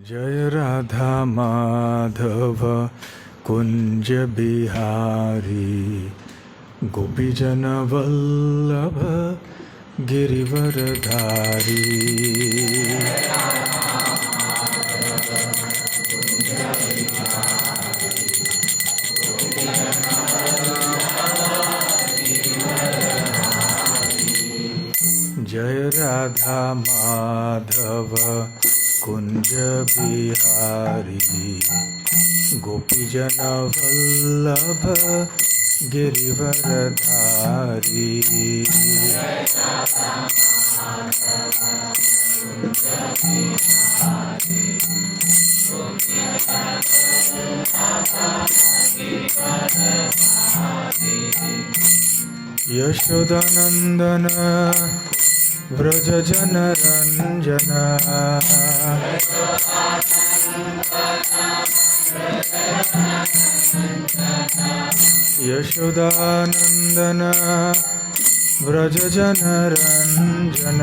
जय राधा माधव कुंज बिहारी, गोपीजन वल्लभ गिरिवरधारी। जय राधा माधव कुंज बिहारी, गोपीजन वल्लभ गिरिवरधारी। यशोदानंदन व्रज जन रंजन, यशोदानंदन व्रज जन रंजन।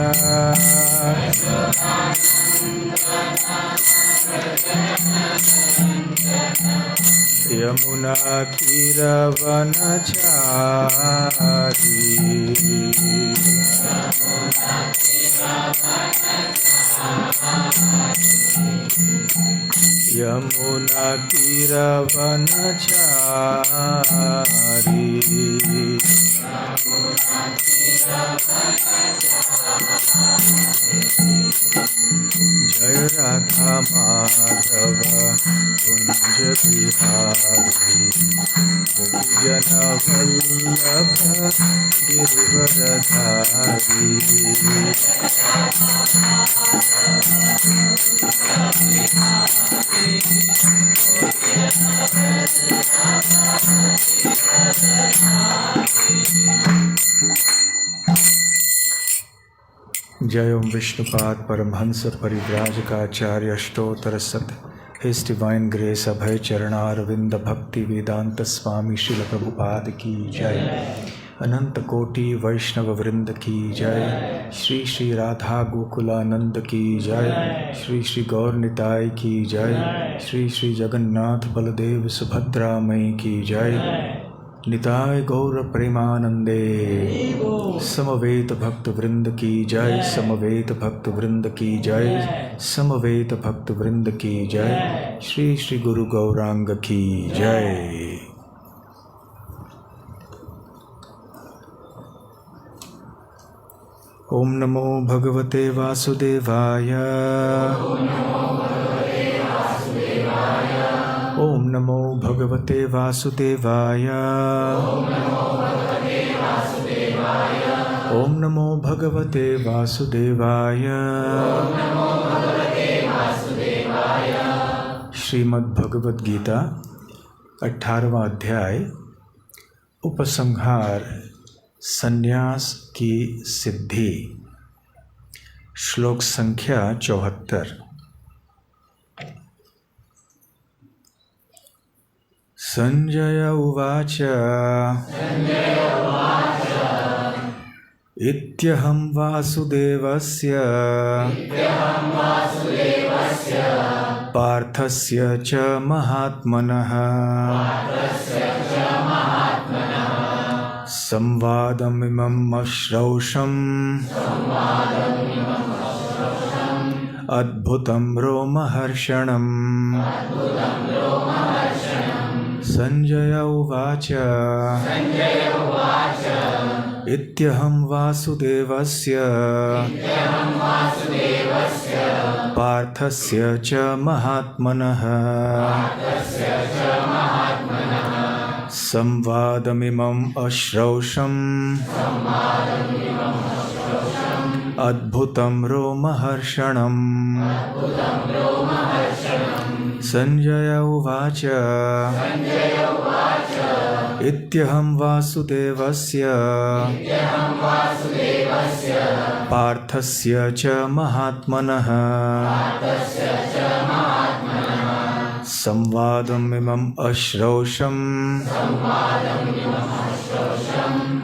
यमुना तीरवनचारी, यमुना तीरवनचारी। जय राधा माधव कुंज बिहारी, गोपीजन वल्लभ गिरिवरधारी। जय ओम विष्णुपाद परमहंस परिव्राजकाचार्य अष्टोत्तर सत हिज डिवाइन ग्रेस अभय चरणारविंद भक्ति वेदांत स्वामी श्रील प्रभुपाद की जय। अनंत कोटि वैष्णव वृंद की जय। श्री श्री राधा गोकुलानंद की जय। श्री श्री गौर निताय की जय। श्री श्री जगन्नाथ बलदेव सुभद्रा मई की जय। निताय गौर प्रेमानंदे। समवेत भक्त वृंद की जय। समवेत भक्त वृंद की जय। समवेत भक्त वृंद की जय। श्री श्री गुरु गौरांग की जय। ओम नमो भगवते वासुदेवाय। ओम नमो भगवते वासुदेवाय। ओम नमो भगवते वासुदेवाय। श्रीमद् भगवद गीता 18वां अध्याय उपसंहार संन्यास की सिद्धि। श्लोक संख्या 74। संजय उवाच इत्यहं वासुदेवस्य पार्थस्य च महात्मनः संवादमिमम् अश्रौषम् अद्भुतं रोमहर्षणम्। संजय उवाच इत्यहं वासुदेवस्य पार्थस्य च महात्मनः संवादमिमम् अश्रौषम् अद्भुतं रोमहर्षणम्। संजय उवाच इत्यहं वासुदेवस्य पार्थस्य च महात्मनः संवादमिमम् अश्रौषम्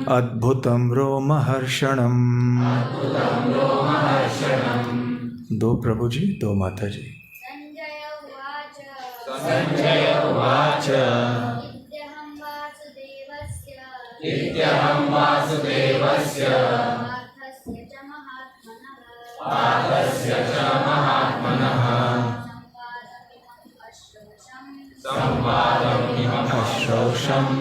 अद्भुतं रोमहर्षणम्। दो प्रभु जी, दो माता जी। संजय उवाच इत्यहं वासुदेवस्य पार्थस्य च महात्मनः संवादमिमम् अश्रौषम्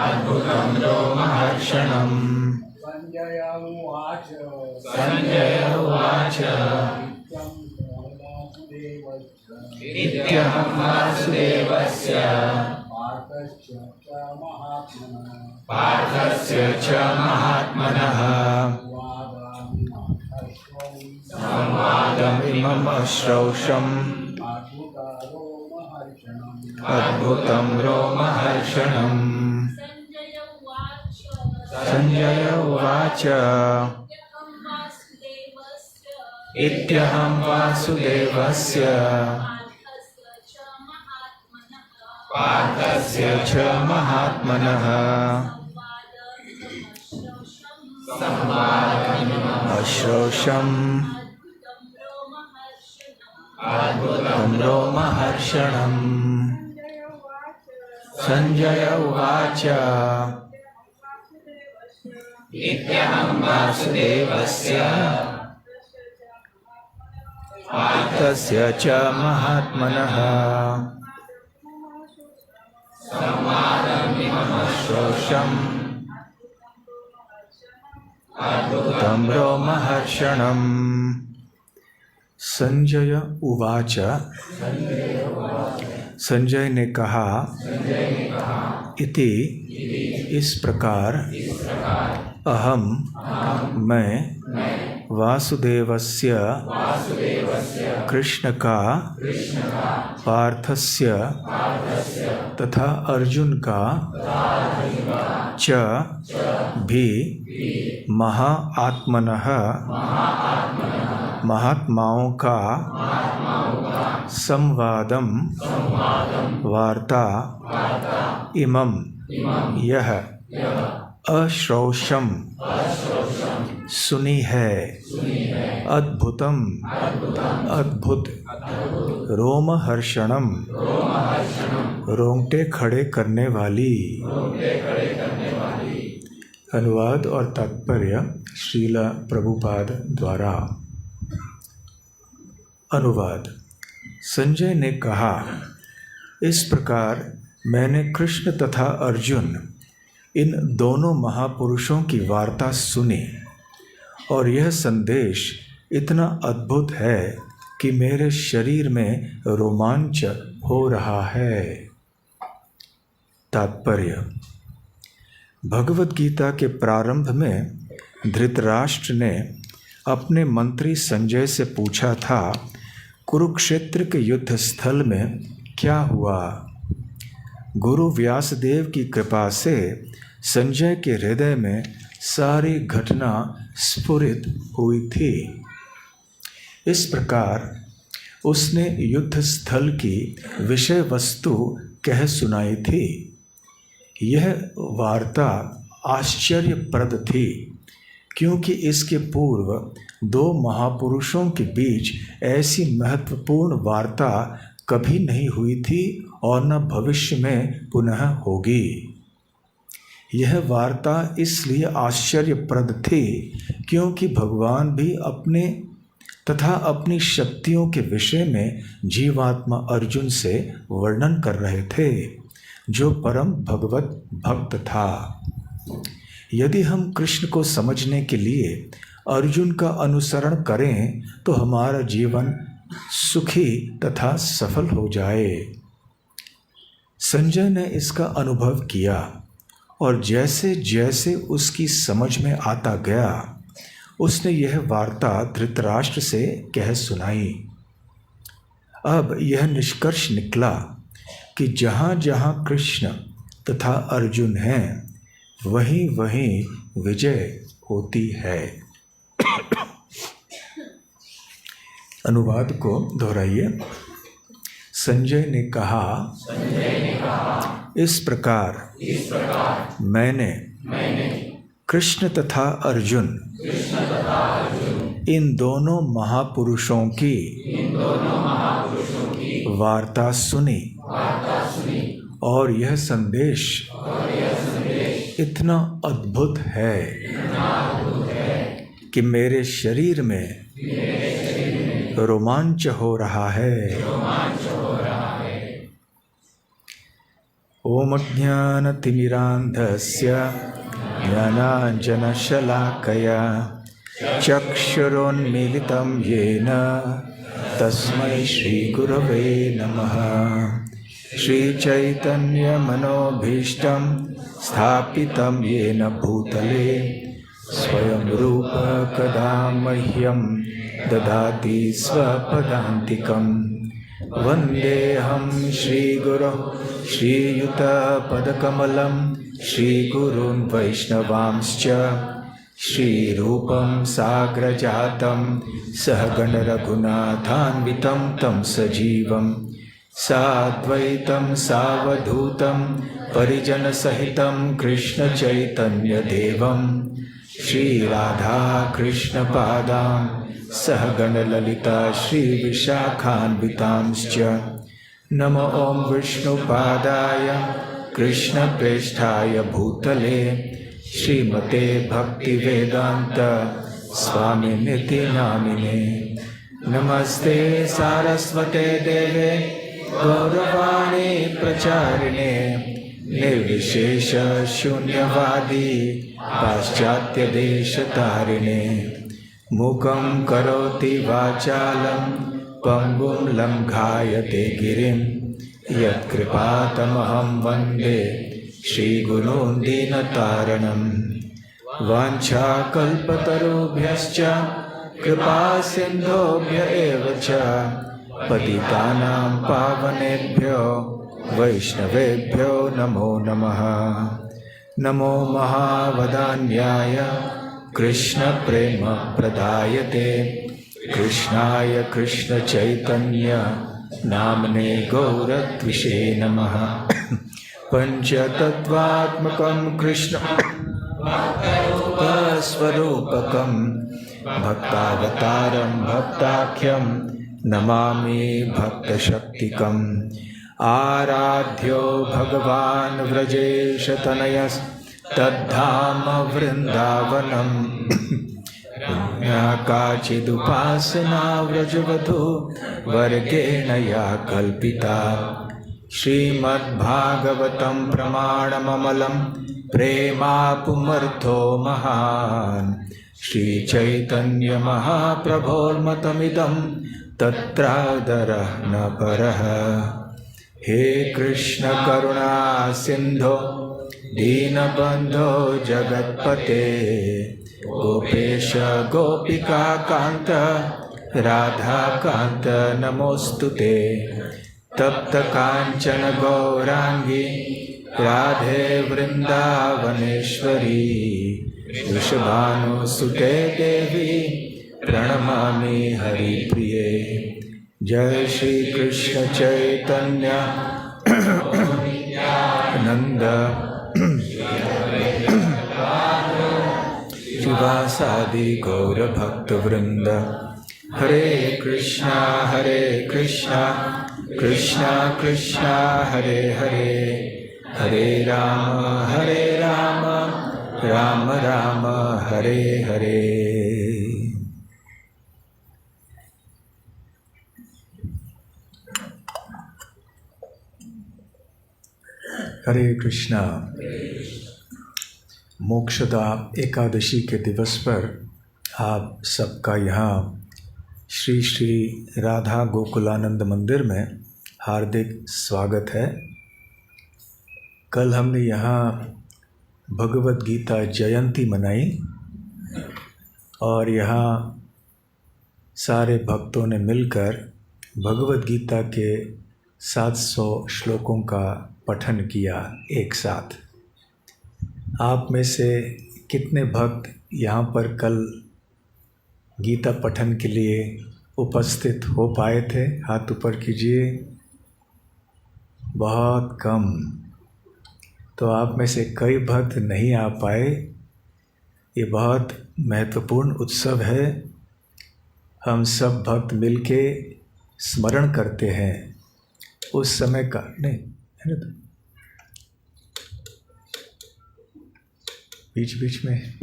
अद्भुतं रोमहर्षणम्। संजय उवाच इत्यहं वासुदेवस्य पार्थस्य च महात्मनः संवादमिमम् अश्रौषम् अद्भुतं रोमहर्षणम्। संजय उवाच इत्यहं वासुदेवस्य पार्थस्य च महात्मनः संवादमिमम् अश्रौषम् अद्भुतं रोमहर्षणम्। संजय उवाच इत्यहं वासुदेवस्य पार्थस्य च महात्मनः संवादमिमम् अश्रौषम् अद्भुतं रोमहर्षणम्। संजय उवाच संजय ने कहा इति इस प्रकार अहम मैं वासुदेवस्य कृष्ण का पार्थस्य तथा अर्जुन का च भी महात्मनः महात्माओं का संवादम वार्ता इमं यह अश्रौषम सुनी है अद्भुतम अद्भुत रोमहर्षणम रोंगटे खड़े करने वाली। अनुवाद और तात्पर्य श्रील प्रभुपाद द्वारा। अनुवाद। संजय ने कहा इस प्रकार मैंने कृष्ण तथा अर्जुन इन दोनों महापुरुषों की वार्ता सुनी और यह संदेश इतना अद्भुत है कि मेरे शरीर में रोमांच हो रहा है। तात्पर्य। भगवद गीता के प्रारंभ में धृतराष्ट्र ने अपने मंत्री संजय से पूछा था कुरुक्षेत्र के युद्ध स्थल में क्या हुआ। गुरु व्यासदेव की कृपा से संजय के हृदय में सारी घटना स्फुरित हुई थी। इस प्रकार उसने युद्ध स्थल की विषय वस्तु कह सुनाई थी। यह वार्ता आश्चर्यप्रद थी क्योंकि इसके पूर्व दो महापुरुषों के बीच ऐसी महत्वपूर्ण वार्ता कभी नहीं हुई थी और न भविष्य में पुनः होगी। यह वार्ता इसलिए आश्चर्यप्रद थी क्योंकि भगवान भी अपने तथा अपनी शक्तियों के विषय में जीवात्मा अर्जुन से वर्णन कर रहे थे जो परम भगवत भक्त था। यदि हम कृष्ण को समझने के लिए अर्जुन का अनुसरण करें तो हमारा जीवन सुखी तथा सफल हो जाए। संजय ने इसका अनुभव किया और जैसे जैसे उसकी समझ में आता गया उसने यह वार्ता धृतराष्ट्र से कह सुनाई। अब यह निष्कर्ष निकला कि जहाँ जहाँ कृष्ण तथा अर्जुन हैं वहीं वहीं विजय होती है। अनुवाद को दोहराइए। संजय ने कहा इस प्रकार मैंने कृष्ण तथा अर्जुन इन दोनों महापुरुषों की वार्ता सुनी और यह संदेश इतना अद्भुत है कि मेरे शरीर में रोमांच हो रहा है। ओम ज्ञानतिमिरान्धस्य ज्ञानाञ्जनशलाकया चक्षुरुन्मीलितं येन तस्मै श्रीगुरवे नमः। श्रीचैतन्यमनोभीष्टं स्थापितं येन भूतले स्वयं रूप कदा मह्यं ददाति स्वपदान्तिकं। वन्देऽहं श्रीगुरो श्रीयुतपदकमलं श्रीगुरून् वैष्णवांश्च श्रीरूपं साग्रजातं सहगणरघुनाथान्वितं तं सजीवं साद्वैतं सावधूतं परिजनसहितं कृष्णचैतन्यदेवं श्रीराधाकृष्णपादां सहगणललिता श्रीविशाखान्वितांश्च। नमो ॐ विष्णुपादाय कृष्णप्रेष्ठाय भूतले श्रीमते भक्तिवेदान्त स्वामिनिति नामिने। नमस्ते सारस्वते देवे गौरवाणी प्रचारिणे निर्विशेष शून्यवादी पाश्चात्यदेशतारिणे। मूकं करोति वाचालं पंगुं लङ्घायते गिरिं यत्कृपातमहं वन्दे श्रीगुरून् दीनतारणं। वाञ्छाकल्पतरुभ्यश्च कृपासिन्धुभ्य एव च पतितानां पावनेभ्यो वैष्णवेभ्यो नमो नमः। नमो महावदान्याय कृष्णप्रेमप्रदायते कृष्णाय कृष्णचैतन्य नाम्ने गौरत्विषे नमः। पञ्चतत्त्वात्मकं कृष्ण स्वरूपकं भक्तावतारं भक्ताख्यं नमामि भक्तशक्तिकम्। आराध्यो भगवान् व्रजेशतनयस्तद्धाम वृन्दावनम्। काचिदुपासना व्रजवधू वर्गेण या कल्पिता। श्रीमद्भागवतं प्रमाणममलं प्रेमापुमर्थो महान्। श्रीचैतन्यमहाप्रभोर्मतमिदं तत्रादरः न परः। हे कृष्ण करुणा सिन्धो दीनबन्धो जगत्पते गोपेश गोपिका कांत राधा कांत नमोस्तुते। तप्त कांचन गौरांगी राधे वृंदावनेश्वरी वृषभानुसुते देवी प्रणमामि हरिप्रिये। जय श्री कृष्ण चैतन्य नंद शिवासादि गौर भक्त वृंद। हरे कृष्णा कृष्णा कृष्णा हरे हरे, हरे राम राम राम हरे हरे। हरे कृष्णा। मोक्षदा एकादशी के दिवस पर आप सबका यहाँ श्री श्री राधा गोकुलानंद मंदिर में हार्दिक स्वागत है। कल हमने यहाँ भगवद गीता जयंती मनाई और यहाँ सारे भक्तों ने मिलकर भगवद गीता के 700 श्लोकों का पठन किया एक साथ। आप में से कितने भक्त यहाँ पर कल गीता पठन के लिए उपस्थित हो पाए थे? हाथ ऊपर कीजिए। बहुत कम। तो आप में से कई भक्त नहीं आ पाए। ये बहुत महत्वपूर्ण उत्सव है हम सब भक्त मिलके स्मरण करते हैं उस समय का, नहीं है ना, तो बीच बीच में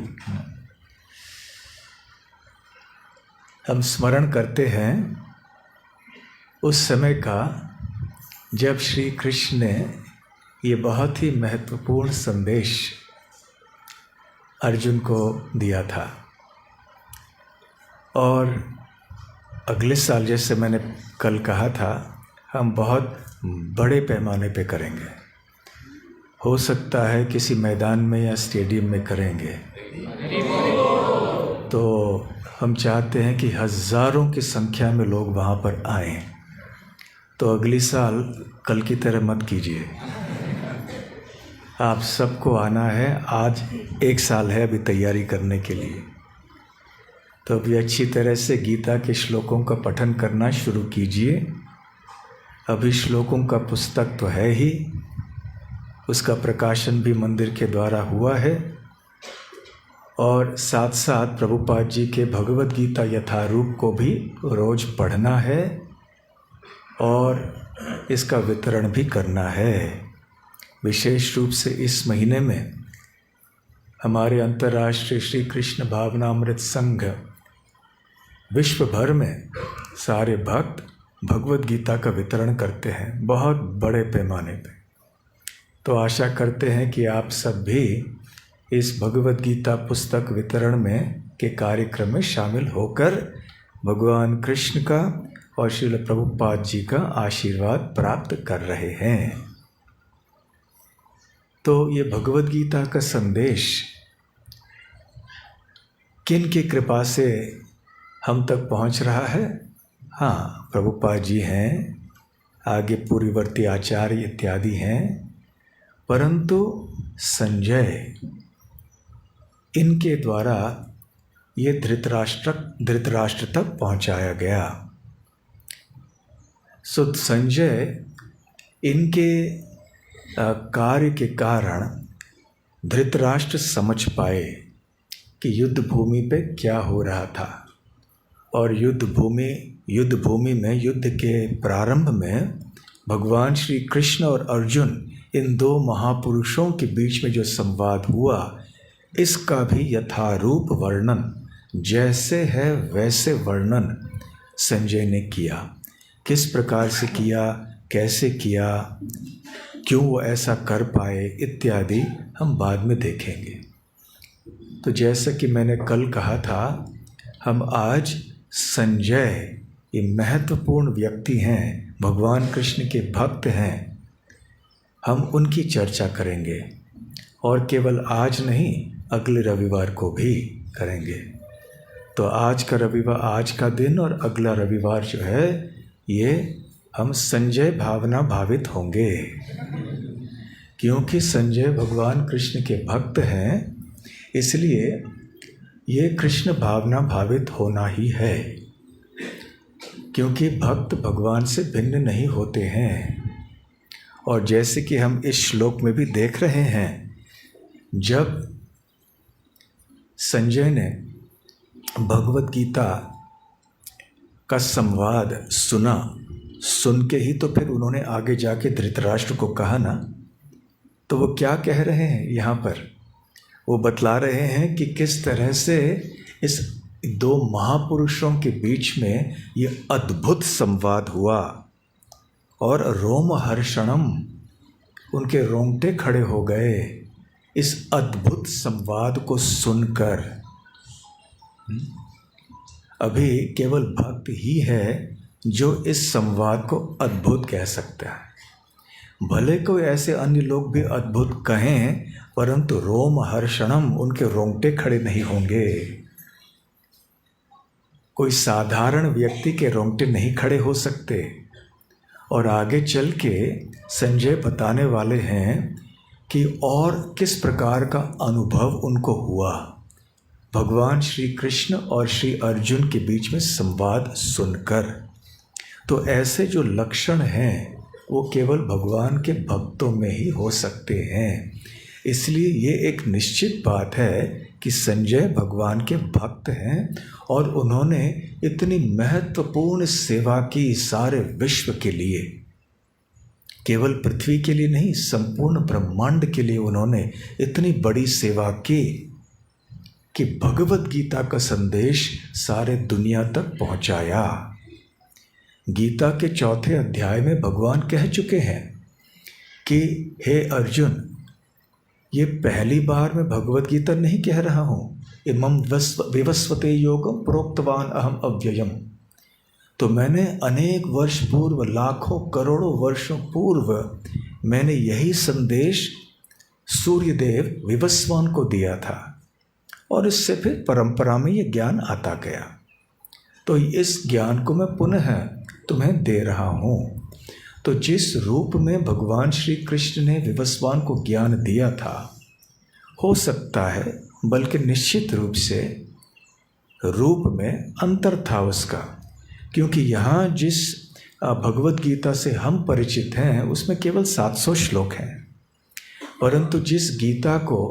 हम स्मरण करते हैं उस समय का जब श्री कृष्ण ने ये बहुत ही महत्वपूर्ण संदेश अर्जुन को दिया था। और अगले साल, जैसे मैंने कल कहा था, हम बहुत बड़े पैमाने पे करेंगे। हो सकता है किसी मैदान में या स्टेडियम में करेंगे। तो हम चाहते हैं कि हज़ारों की संख्या में लोग वहाँ पर आएं। तो अगली साल कल की तरह मत कीजिए, आप सबको आना है। आज 1 साल है अभी तैयारी करने के लिए, तो अभी अच्छी तरह से गीता के श्लोकों का पठन करना शुरू कीजिए। अभी श्लोकों का पुस्तक तो है ही, उसका प्रकाशन भी मंदिर के द्वारा हुआ है, और साथ साथ प्रभुपाद जी के भगवद गीता यथारूप को भी रोज़ पढ़ना है और इसका वितरण भी करना है। विशेष रूप से इस महीने में हमारे अंतर्राष्ट्रीय श्री कृष्ण भावनामृत संघ विश्व भर में सारे भक्त भगवद गीता का वितरण करते हैं बहुत बड़े पैमाने पे। तो आशा करते हैं कि आप सब भी इस भगवद गीता पुस्तक वितरण में के कार्यक्रम में शामिल होकर भगवान कृष्ण का और श्रील प्रभुपाद जी का आशीर्वाद प्राप्त कर रहे हैं। तो ये भगवद गीता का संदेश किन की कृपा से हम तक पहुंच रहा है? हाँ, प्रभुपाद जी हैं, आगे पूर्ववर्ती आचार्य इत्यादि हैं, परंतु संजय इनके द्वारा ये धृतराष्ट्र तक पहुंचाया गया। सो संजय इनके कार्य के कारण धृतराष्ट्र समझ पाए कि युद्ध भूमि पे क्या हो रहा था, और युद्ध भूमि में युद्ध के प्रारंभ में भगवान श्री कृष्ण और अर्जुन इन 2 महापुरुषों के बीच में जो संवाद हुआ, इसका भी यथारूप वर्णन, जैसे है वैसे वर्णन संजय ने किया। किस प्रकार से किया, कैसे किया, क्यों वो ऐसा कर पाए इत्यादि हम बाद में देखेंगे। तो जैसा कि मैंने कल कहा था, हम आज संजय ये महत्वपूर्ण व्यक्ति हैं, भगवान कृष्ण के भक्त हैं, हम उनकी चर्चा करेंगे, और केवल आज नहीं अगले रविवार को भी करेंगे। तो आज का रविवार, आज का दिन और अगला रविवार जो है, ये हम संजय भावना भावित होंगे, क्योंकि संजय भगवान कृष्ण के भक्त हैं, इसलिए ये कृष्ण भावना भावित होना ही है, क्योंकि भक्त भगवान से भिन्न नहीं होते हैं। और जैसे कि हम इस श्लोक में भी देख रहे हैं, जब संजय ने भगवद गीता का संवाद सुन के ही तो फिर उन्होंने आगे जाके धृतराष्ट्र को कहा ना। तो वो क्या कह रहे हैं यहाँ पर? वो बतला रहे हैं कि किस तरह से इस 2 महापुरुषों के बीच में ये अद्भुत संवाद हुआ, और रोमहर्षणम, उनके रोंगटे खड़े हो गए इस अद्भुत संवाद को सुनकर। अभी केवल भक्त ही है जो इस संवाद को अद्भुत कह सकता है। भले कोई ऐसे अन्य लोग भी अद्भुत कहें, परंतु रोमहर्षणम, उनके रोंगटे खड़े नहीं होंगे। कोई साधारण व्यक्ति के रोंगटे नहीं खड़े हो सकते। और आगे चल के संजय बताने वाले हैं कि और किस प्रकार का अनुभव उनको हुआ भगवान श्री कृष्ण और श्री अर्जुन के बीच में संवाद सुनकर। तो ऐसे जो लक्षण हैं वो केवल भगवान के भक्तों में ही हो सकते हैं। इसलिए ये एक निश्चित बात है कि संजय भगवान के भक्त हैं और उन्होंने इतनी महत्वपूर्ण सेवा की सारे विश्व के लिए, केवल पृथ्वी के लिए नहीं, संपूर्ण ब्रह्मांड के लिए उन्होंने इतनी बड़ी सेवा की कि भगवत गीता का संदेश सारे दुनिया तक पहुंचाया। गीता के 4 अध्याय में भगवान कह चुके हैं कि हे अर्जुन, ये पहली बार मैं भगवत गीता नहीं कह रहा हूँ। इमं विवस्वते योगम प्रोक्तवान अहम अव्ययम। तो मैंने अनेक वर्ष पूर्व, लाखों करोड़ों वर्षों पूर्व मैंने यही संदेश सूर्यदेव विवस्वान को दिया था और इससे फिर परंपरा में ये ज्ञान आता गया। तो इस ज्ञान को मैं पुनः तुम्हें दे रहा हूँ। तो जिस रूप में भगवान श्री कृष्ण ने विवस्वान को ज्ञान दिया था, हो सकता है, बल्कि निश्चित रूप से रूप में अंतर था उसका, क्योंकि यहाँ जिस भगवत गीता से हम परिचित हैं उसमें केवल 700 श्लोक हैं, परंतु जिस गीता को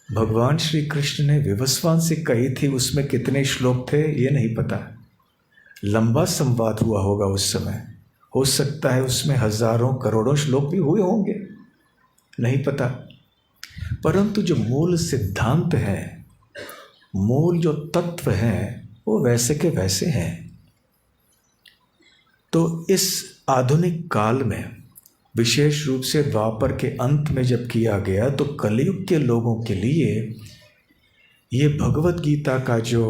भगवान श्री कृष्ण ने विवस्वान से कही थी उसमें कितने श्लोक थे ये नहीं पता। लंबा संवाद हुआ होगा उस समय, हो सकता है उसमें हजारों करोड़ों श्लोक भी हुए होंगे, नहीं पता। परंतु जो मूल सिद्धांत हैं, मूल जो तत्व हैं, वो वैसे के वैसे हैं। तो इस आधुनिक काल में, विशेष रूप से द्वापर के अंत में जब किया गया, तो कलयुग के लोगों के लिए ये भगवत गीता का जो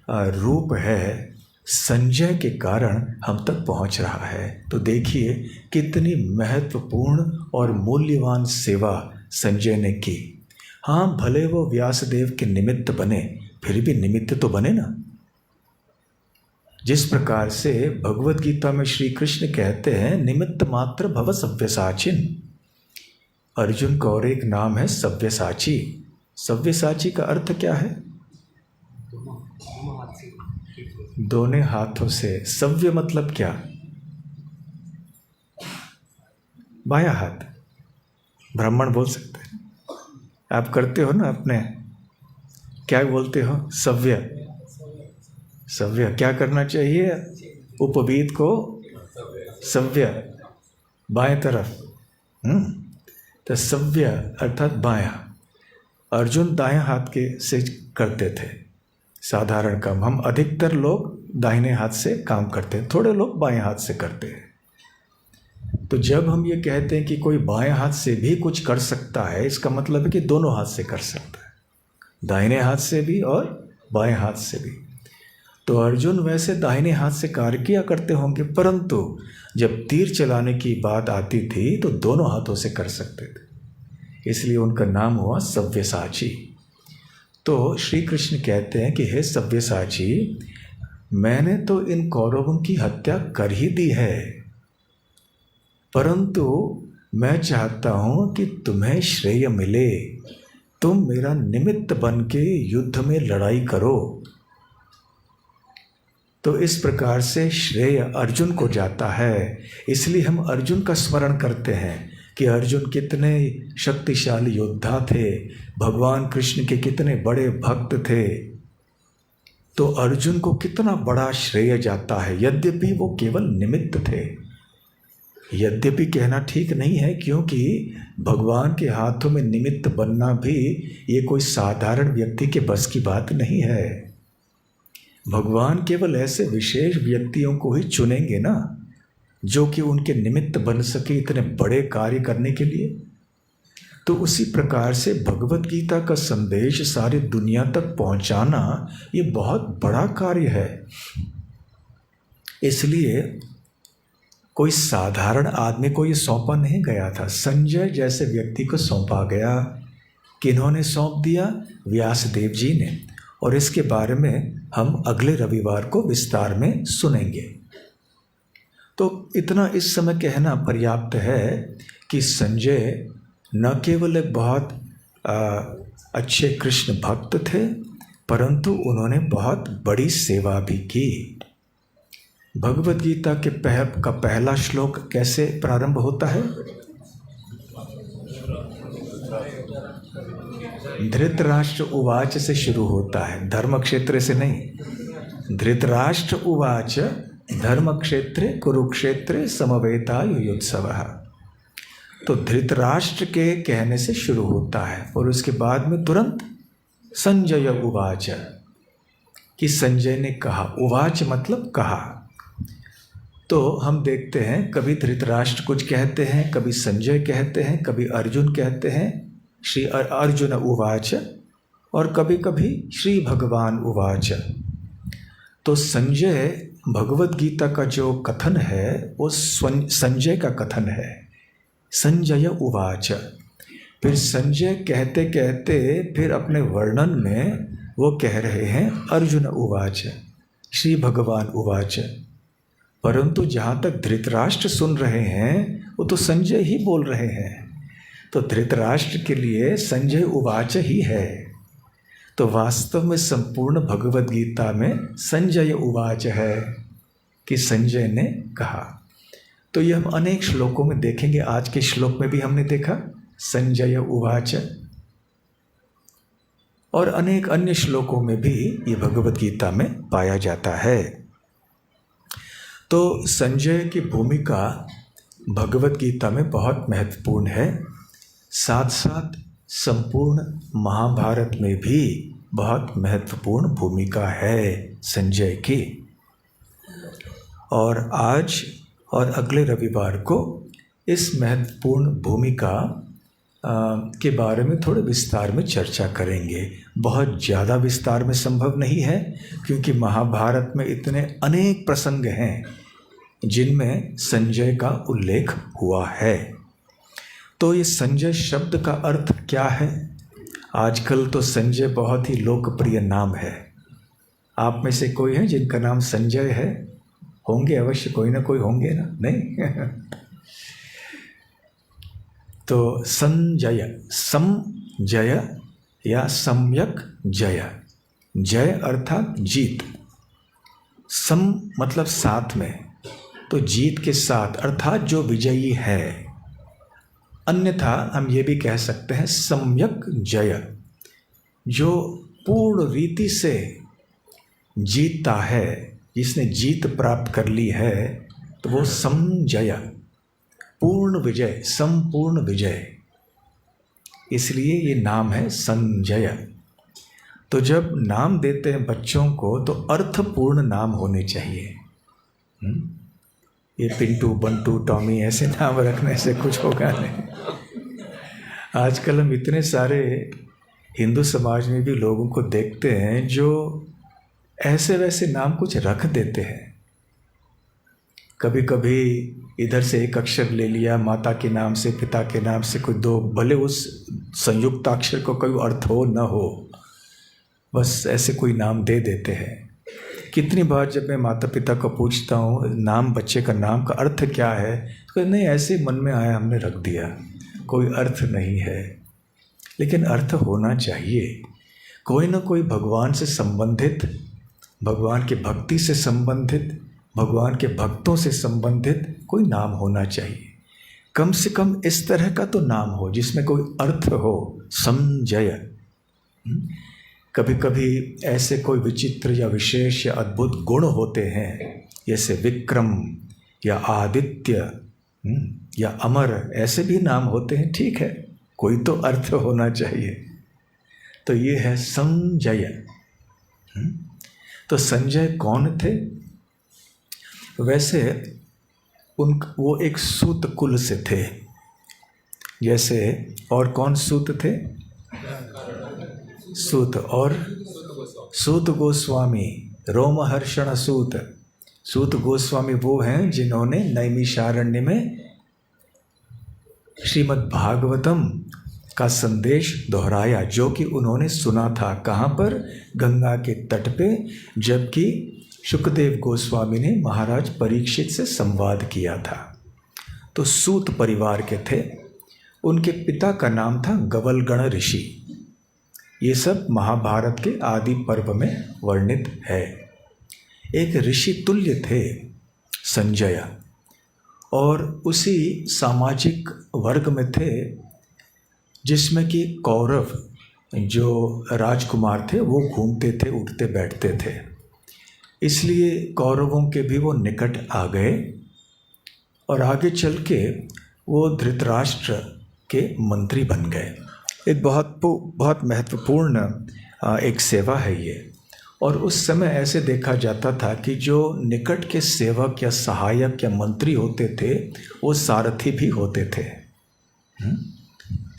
रूप है, संजय के कारण हम तक पहुंच रहा है। तो देखिए कितनी महत्वपूर्ण और मूल्यवान सेवा संजय ने की। हाँ, भले वो व्यासदेव के निमित्त बने, फिर भी निमित्त तो बने ना। जिस प्रकार से भगवत गीता में श्री कृष्ण कहते हैं, निमित्त मात्र भव सव्यसाचिन। अर्जुन का और एक नाम है सव्यसाची। सव्यसाची का अर्थ क्या है? दोनों हाथों से। सव्य मतलब क्या? बायां हाथ। ब्राह्मण बोल सकते हैं, आप करते हो ना अपने, क्या बोलते हो? सव्य। सव्य क्या करना चाहिए? उपवीत को सव्य, बाएं तरफ। तो सव्य अर्थात बायां। अर्जुन दाएं हाथ के से करते थे साधारण काम। हम अधिकतर लोग दाहिने हाथ से काम करते हैं, थोड़े लोग बाएं हाथ से करते हैं। तो जब हम ये कहते हैं कि कोई बाएं हाथ से भी कुछ कर सकता है, इसका मतलब है कि दोनों हाथ से कर सकता है, दाहिने हाथ से भी और बाएं हाथ से भी। तो अर्जुन वैसे दाहिने हाथ से कार्य किया करते होंगे, परंतु जब तीर चलाने की बात आती थी तो दोनों हाथों से कर सकते थे, इसलिए उनका नाम हुआ सव्यसाची। तो श्री कृष्ण कहते हैं कि हे सव्यसाची, मैंने तो इन कौरवों की हत्या कर ही दी है, परंतु मैं चाहता हूं कि तुम्हें श्रेय मिले, तुम मेरा निमित्त बन के युद्ध में लड़ाई करो। तो इस प्रकार से श्रेय अर्जुन को जाता है। इसलिए हम अर्जुन का स्मरण करते हैं कि अर्जुन कितने शक्तिशाली योद्धा थे, भगवान कृष्ण के कितने बड़े भक्त थे। तो अर्जुन को कितना बड़ा श्रेय जाता है, यद्यपि वो केवल निमित्त थे। यद्यपि कहना ठीक नहीं है, क्योंकि भगवान के हाथों में निमित्त बनना भी ये कोई साधारण व्यक्ति के बस की बात नहीं है। भगवान केवल ऐसे विशेष व्यक्तियों को ही चुनेंगे ना, जो कि उनके निमित्त बन सके इतने बड़े कार्य करने के लिए। तो उसी प्रकार से भगवत गीता का संदेश सारी दुनिया तक पहुंचाना ये बहुत बड़ा कार्य है। इसलिए कोई साधारण आदमी को ये सौंपा नहीं गया था, संजय जैसे व्यक्ति को सौंपा गया। किन्होंने सौंप दिया? व्यासदेव जी ने। और इसके बारे में हम अगले रविवार को विस्तार में सुनेंगे। तो इतना इस समय कहना पर्याप्त है कि संजय न केवल एक बहुत अच्छे कृष्ण भक्त थे, परंतु उन्होंने बहुत बड़ी सेवा भी की। भगवत गीता के पहला श्लोक कैसे प्रारंभ होता है? धृतराष्ट्र उवाच से शुरू होता है, धर्म क्षेत्र से नहीं। धृतराष्ट्र उवाच धर्म क्षेत्रे कुरुक्षेत्रे समवेतायुयुत्सवः। तो धृतराष्ट्र के कहने से शुरू होता है और उसके बाद में तुरंत संजय उवाच, कि संजय ने कहा। उवाच मतलब कहा। तो हम देखते हैं कभी धृतराष्ट्र कुछ कहते हैं, कभी संजय कहते हैं, कभी अर्जुन कहते हैं श्री अर्जुन उवाच, और कभी कभी श्री भगवान उवाच। तो संजय भगवत गीता का जो कथन है वो संजय का कथन है, संजय उवाच। फिर संजय कहते कहते फिर अपने वर्णन में वो कह रहे हैं अर्जुन उवाच, श्री भगवान उवाच। परंतु जहाँ तक धृतराष्ट्र सुन रहे हैं वो तो संजय ही बोल रहे हैं, तो धृतराष्ट्र के लिए संजय उवाच ही है। तो वास्तव में संपूर्ण भगवद गीता में संजय उवाच है कि संजय ने कहा। तो ये हम अनेक श्लोकों में देखेंगे, आज के श्लोक में भी हमने देखा संजय उवाच, और अनेक अन्य श्लोकों में भी ये भगवद गीता में पाया जाता है। तो संजय की भूमिका भगवद गीता में बहुत महत्वपूर्ण है, साथ साथ संपूर्ण महाभारत में भी बहुत महत्वपूर्ण भूमिका है संजय की। और आज और अगले रविवार को इस महत्वपूर्ण भूमिका के बारे में थोड़े विस्तार में चर्चा करेंगे। बहुत ज़्यादा विस्तार में संभव नहीं है क्योंकि महाभारत में इतने अनेक प्रसंग हैं जिनमें संजय का उल्लेख हुआ है। तो ये संजय शब्द का अर्थ क्या है? आजकल तो संजय बहुत ही लोकप्रिय नाम है। आप में से कोई है जिनका नाम संजय है? होंगे अवश्य, कोई ना कोई होंगे ना, नहीं? तो संजय, समजय या सम्यक जय, जय अर्थात जीत, सम मतलब साथ में, तो जीत के साथ अर्थात जो विजयी है। अन्यथा हम ये भी कह सकते हैं सम्यक जय, जो पूर्ण रीति से जीतता है, जिसने जीत प्राप्त कर ली है, तो वो समजय, पूर्ण विजय, संपूर्ण विजय, इसलिए ये नाम है संजय। तो जब नाम देते हैं बच्चों को तो अर्थपूर्ण नाम होने चाहिए। ये पिंटू, बंटू, टॉमी ऐसे नाम रखने से कुछ होगा नहीं। आजकल हम इतने सारे हिंदू समाज में भी लोगों को देखते हैं जो ऐसे वैसे नाम कुछ रख देते हैं। कभी कभी इधर से एक अक्षर ले लिया, माता के नाम से, पिता के नाम से कोई दो, भले उस संयुक्त अक्षर को कोई अर्थ हो न हो, बस ऐसे कोई नाम दे देते हैं। कितनी बार जब मैं माता पिता को पूछता हूँ नाम, बच्चे का नाम का अर्थ क्या है, तो नहीं, ऐसे मन में आया हमने रख दिया, कोई अर्थ नहीं है। लेकिन अर्थ होना चाहिए, कोई ना कोई भगवान से संबंधित, भगवान की भक्ति से संबंधित, भगवान के भक्तों से संबंधित कोई नाम होना चाहिए। कम से कम इस तरह का तो नाम हो जिसमें कोई अर्थ हो। संजय, कभी कभी ऐसे कोई विचित्र या विशेष या अद्भुत गुण होते हैं, जैसे विक्रम या आदित्य या अमर, ऐसे भी नाम होते हैं। ठीक है, कोई तो अर्थ होना चाहिए। तो ये है संजय। तो संजय कौन थे? वैसे वो एक सूत कुल से थे। जैसे और कौन सूत थे? सूत और सूत गोस्वामी, रोमहर्षण सूत। सूत गोस्वामी वो हैं जिन्होंने नैमिषारण्य में श्रीमद् भागवतम का संदेश दोहराया, जो कि उन्होंने सुना था। कहाँ पर? गंगा के तट पे, जबकि शुकदेव गोस्वामी ने महाराज परीक्षित से संवाद किया था। तो सूत परिवार के थे। उनके पिता का नाम था गवलगण ऋषि। ये सब महाभारत के आदि पर्व में वर्णित है। एक ऋषि तुल्य थे संजय, और उसी सामाजिक वर्ग में थे जिसमें कि कौरव जो राजकुमार थे वो घूमते थे, उठते बैठते थे, इसलिए कौरवों के भी वो निकट आ गए और आगे चल के वो धृतराष्ट्र के मंत्री बन गए। एक बहुत महत्वपूर्ण एक सेवा है ये। और उस समय ऐसे देखा जाता था कि जो निकट के सेवक या सहायक या मंत्री होते थे वो सारथी भी होते थे।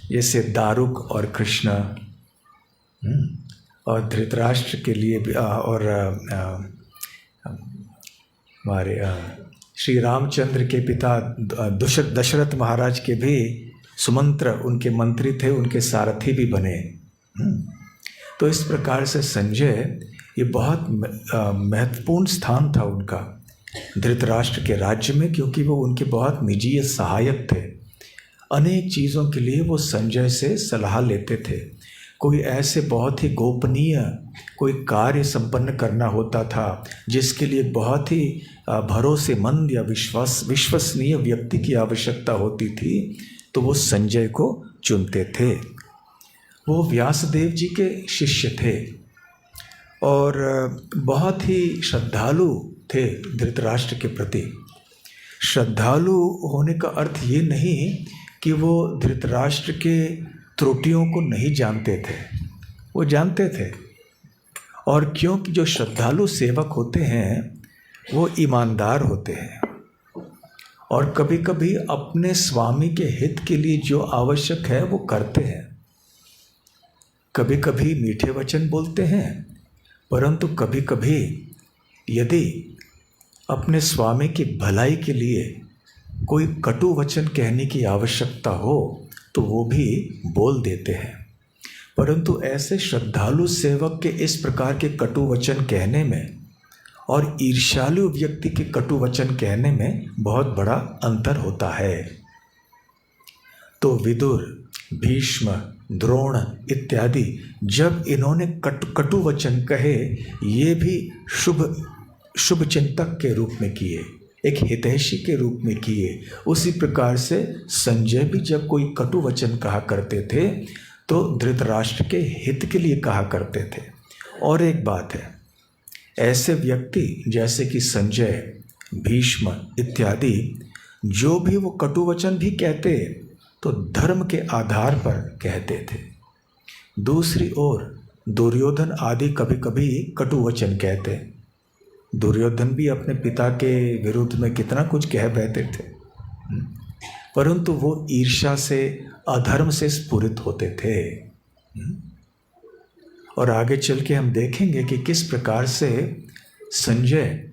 जैसे दारुक और कृष्ण और धृतराष्ट्र के लिए भी और हमारे श्री रामचंद्र के पिता दशरथ महाराज के भी सुमंत्र उनके मंत्री थे, उनके सारथी भी बने। तो इस प्रकार से संजय ये बहुत महत्वपूर्ण स्थान था उनका धृतराष्ट्र के राज्य में, क्योंकि वो उनके बहुत निजी सहायक थे। अनेक चीज़ों के लिए वो संजय से सलाह लेते थे। कोई ऐसे बहुत ही गोपनीय कोई कार्य संपन्न करना होता था जिसके लिए बहुत ही भरोसेमंद या विश्वसनीय व्यक्ति की आवश्यकता होती थी, तो वो संजय को चुनते थे। वो व्यासदेव जी के शिष्य थे और बहुत ही श्रद्धालु थे धृतराष्ट्र के प्रति। श्रद्धालु होने का अर्थ ये नहीं कि वो धृतराष्ट्र के त्रुटियों को नहीं जानते थे, वो जानते थे। और क्योंकि जो श्रद्धालु सेवक होते हैं वो ईमानदार होते हैं और कभी कभी अपने स्वामी के हित के लिए जो आवश्यक है वो करते हैं। कभी कभी मीठे वचन बोलते हैं, परंतु कभी कभी यदि अपने स्वामी की भलाई के लिए कोई कटु वचन कहने की आवश्यकता हो तो वो भी बोल देते हैं। परंतु ऐसे श्रद्धालु सेवक के इस प्रकार के कटु वचन कहने में और ईर्ष्यालु व्यक्ति के कटु वचन कहने में बहुत बड़ा अंतर होता है। तो विदुर, भीष्म, द्रोण इत्यादि जब इन्होंने कटु वचन कहे, ये भी शुभ चिंतक के रूप में किए, एक हितैषी के रूप में किए। उसी प्रकार से संजय भी जब कोई कटु वचन कहा करते थे तो धृतराष्ट्र के हित के लिए कहा करते थे। और एक बात है, ऐसे व्यक्ति जैसे कि संजय, भीष्म इत्यादि जो भी वो कटु वचन भी कहते तो धर्म के आधार पर कहते थे। दूसरी ओर दुर्योधन आदि कभी कभी कटु वचन कहते। दुर्योधन भी अपने पिता के विरुद्ध में कितना कुछ कह बैठे थे, परंतु वो ईर्ष्या से, अधर्म से स्फुरित होते थे। और आगे चल के हम देखेंगे कि किस प्रकार से संजय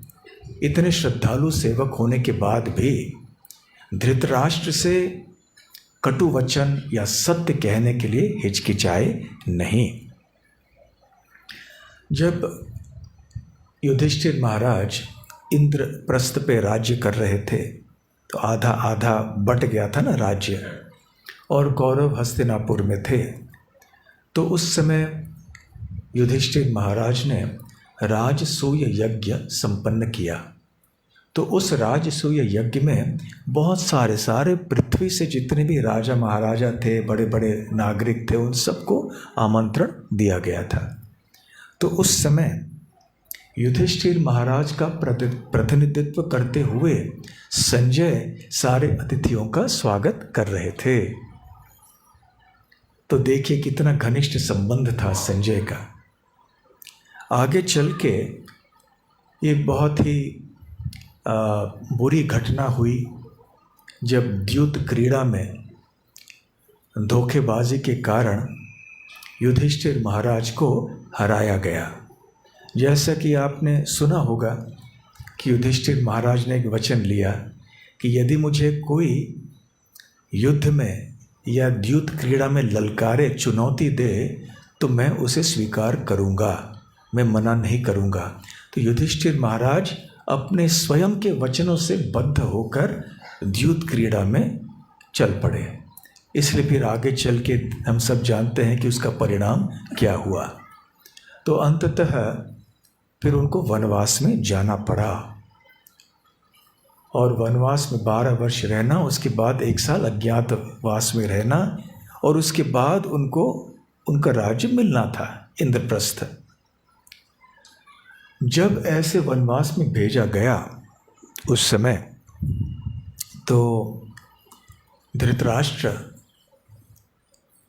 इतने श्रद्धालु सेवक होने के बाद भी धृतराष्ट्र से कटु वचन या सत्य कहने के लिए हिचकिचाए नहीं। जब युधिष्ठिर महाराज इंद्रप्रस्थ पे राज्य कर रहे थे तो आधा आधा बट गया था ना राज्य, और कौरव हस्तिनापुर में थे। तो उस समय युधिष्ठिर महाराज ने राजसूय यज्ञ संपन्न किया। तो उस राजसूय यज्ञ में बहुत सारे पृथ्वी से जितने भी राजा महाराजा थे, बड़े बड़े नागरिक थे, उन सबको आमंत्रण दिया गया था। तो उस समय युधिष्ठिर महाराज का प्रतिनिधित्व करते हुए संजय सारे अतिथियों का स्वागत कर रहे थे। तो देखिए कितना घनिष्ठ संबंध था संजय का। आगे चल के एक बहुत ही बुरी घटना हुई जब द्यूत क्रीड़ा में धोखेबाजी के कारण युधिष्ठिर महाराज को हराया गया। जैसा कि आपने सुना होगा कि युधिष्ठिर महाराज ने एक वचन लिया कि यदि मुझे कोई युद्ध में या द्यूत क्रीड़ा में ललकारे, चुनौती दे, तो मैं उसे स्वीकार करूँगा, मैं मना नहीं करूँगा। तो युधिष्ठिर महाराज अपने स्वयं के वचनों से बद्ध होकर द्यूत क्रीड़ा में चल पड़े। इसलिए फिर आगे चल के हम सब जानते हैं कि उसका परिणाम क्या हुआ। तो अंततः फिर उनको वनवास में जाना पड़ा और वनवास में 12 वर्ष रहना, उसके बाद 1 साल अज्ञातवास में रहना, और उसके बाद उनको उनका राज्य मिलना था, इंद्रप्रस्थ। जब ऐसे वनवास में भेजा गया उस समय, तो धृतराष्ट्र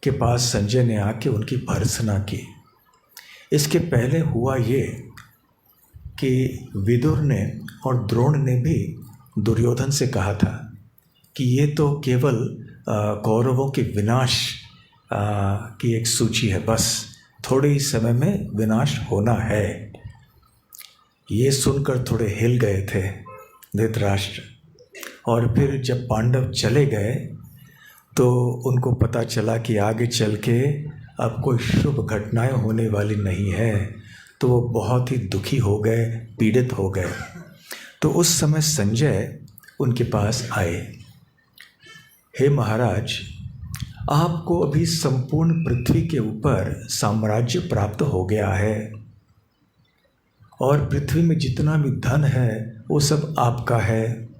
के पास संजय ने आके उनकी भर्त्सना की। इसके पहले हुआ ये कि विदुर ने और द्रोण ने भी दुर्योधन से कहा था कि ये तो केवल कौरवों के विनाश की एक सूची है, बस थोड़े ही समय में विनाश होना है। ये सुनकर थोड़े हिल गए थे धृतराष्ट्र, और फिर जब पांडव चले गए तो उनको पता चला कि आगे चल के अब कोई शुभ घटनाएं होने वाली नहीं है, तो वो बहुत ही दुखी हो गए, पीड़ित हो गए। तो उस समय संजय उनके पास आए। हे महाराज, आपको अभी संपूर्ण पृथ्वी के ऊपर साम्राज्य प्राप्त हो गया है, और पृथ्वी में जितना भी धन है वो सब आपका है।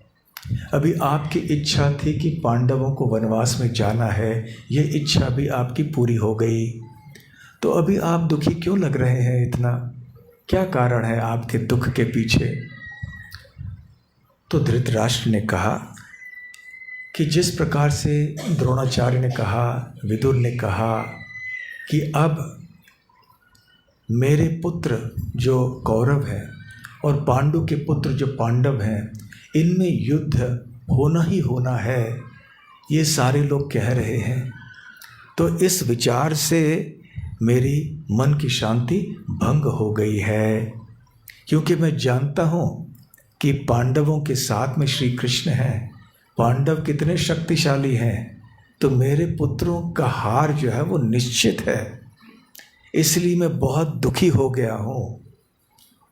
अभी आपकी इच्छा थी कि पांडवों को वनवास में जाना है, ये इच्छा भी आपकी पूरी हो गई। तो अभी आप दुखी क्यों लग रहे हैं इतना? क्या कारण है आपके दुख के पीछे? तो धृतराष्ट्र ने कहा कि जिस प्रकार से द्रोणाचार्य ने कहा, विदुर ने कहा कि अब मेरे पुत्र जो कौरव हैं और पांडु के पुत्र जो पांडव हैं, इनमें युद्ध होना ही होना है, ये सारे लोग कह रहे हैं। तो इस विचार से मेरी मन की शांति भंग हो गई है, क्योंकि मैं जानता हूँ कि पांडवों के साथ में श्री कृष्ण हैं, पांडव कितने शक्तिशाली हैं, तो मेरे पुत्रों का हार जो है वो निश्चित है। इसलिए मैं बहुत दुखी हो गया हूँ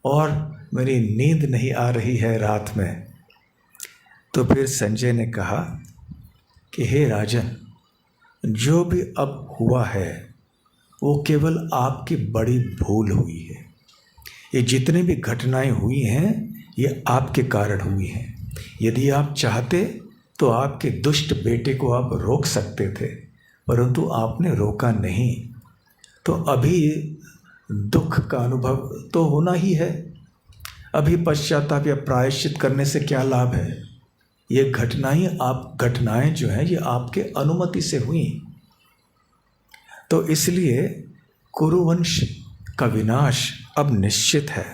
और मेरी नींद नहीं आ रही है रात में। तो फिर संजय ने कहा कि हे राजन, जो भी अब हुआ है वो केवल आपकी बड़ी भूल हुई है। ये जितनी भी घटनाएं हुई हैं ये आपके कारण हुई हैं। यदि आप चाहते तो आपके दुष्ट बेटे को आप रोक सकते थे, परंतु आपने रोका नहीं। तो अभी दुख का अनुभव तो होना ही है। अभी पश्चाताप या प्रायश्चित करने से क्या लाभ है? ये घटनाएं जो हैं ये आपके अनुमति से हुई। तो इसलिए कुरुवंश का विनाश अब निश्चित है।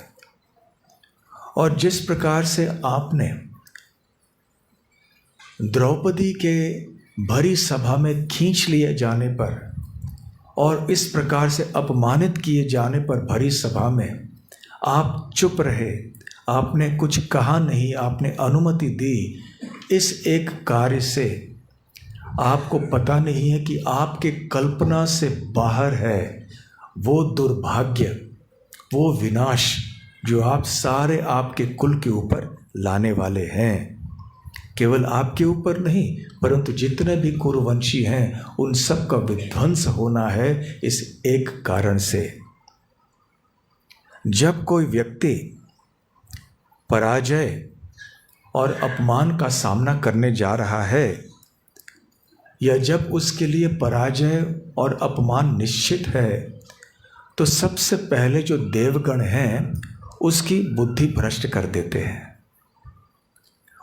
और जिस प्रकार से आपने द्रौपदी के भरी सभा में खींच लिए जाने पर और इस प्रकार से अपमानित किए जाने पर भरी सभा में आप चुप रहे, आपने कुछ कहा नहीं, आपने अनुमति दी, इस एक कार्य से आपको पता नहीं है कि आपके कल्पना से बाहर है वो दुर्भाग्य, वो विनाश जो आप सारे आपके कुल के ऊपर लाने वाले हैं। केवल आपके ऊपर नहीं, परंतु जितने भी कुरुवंशी हैं उन सब का विध्वंस होना है इस एक कारण से। जब कोई व्यक्ति पराजय और अपमान का सामना करने जा रहा है, या जब उसके लिए पराजय और अपमान निश्चित है, तो सबसे पहले जो देवगण हैं उसकी बुद्धि भ्रष्ट कर देते हैं,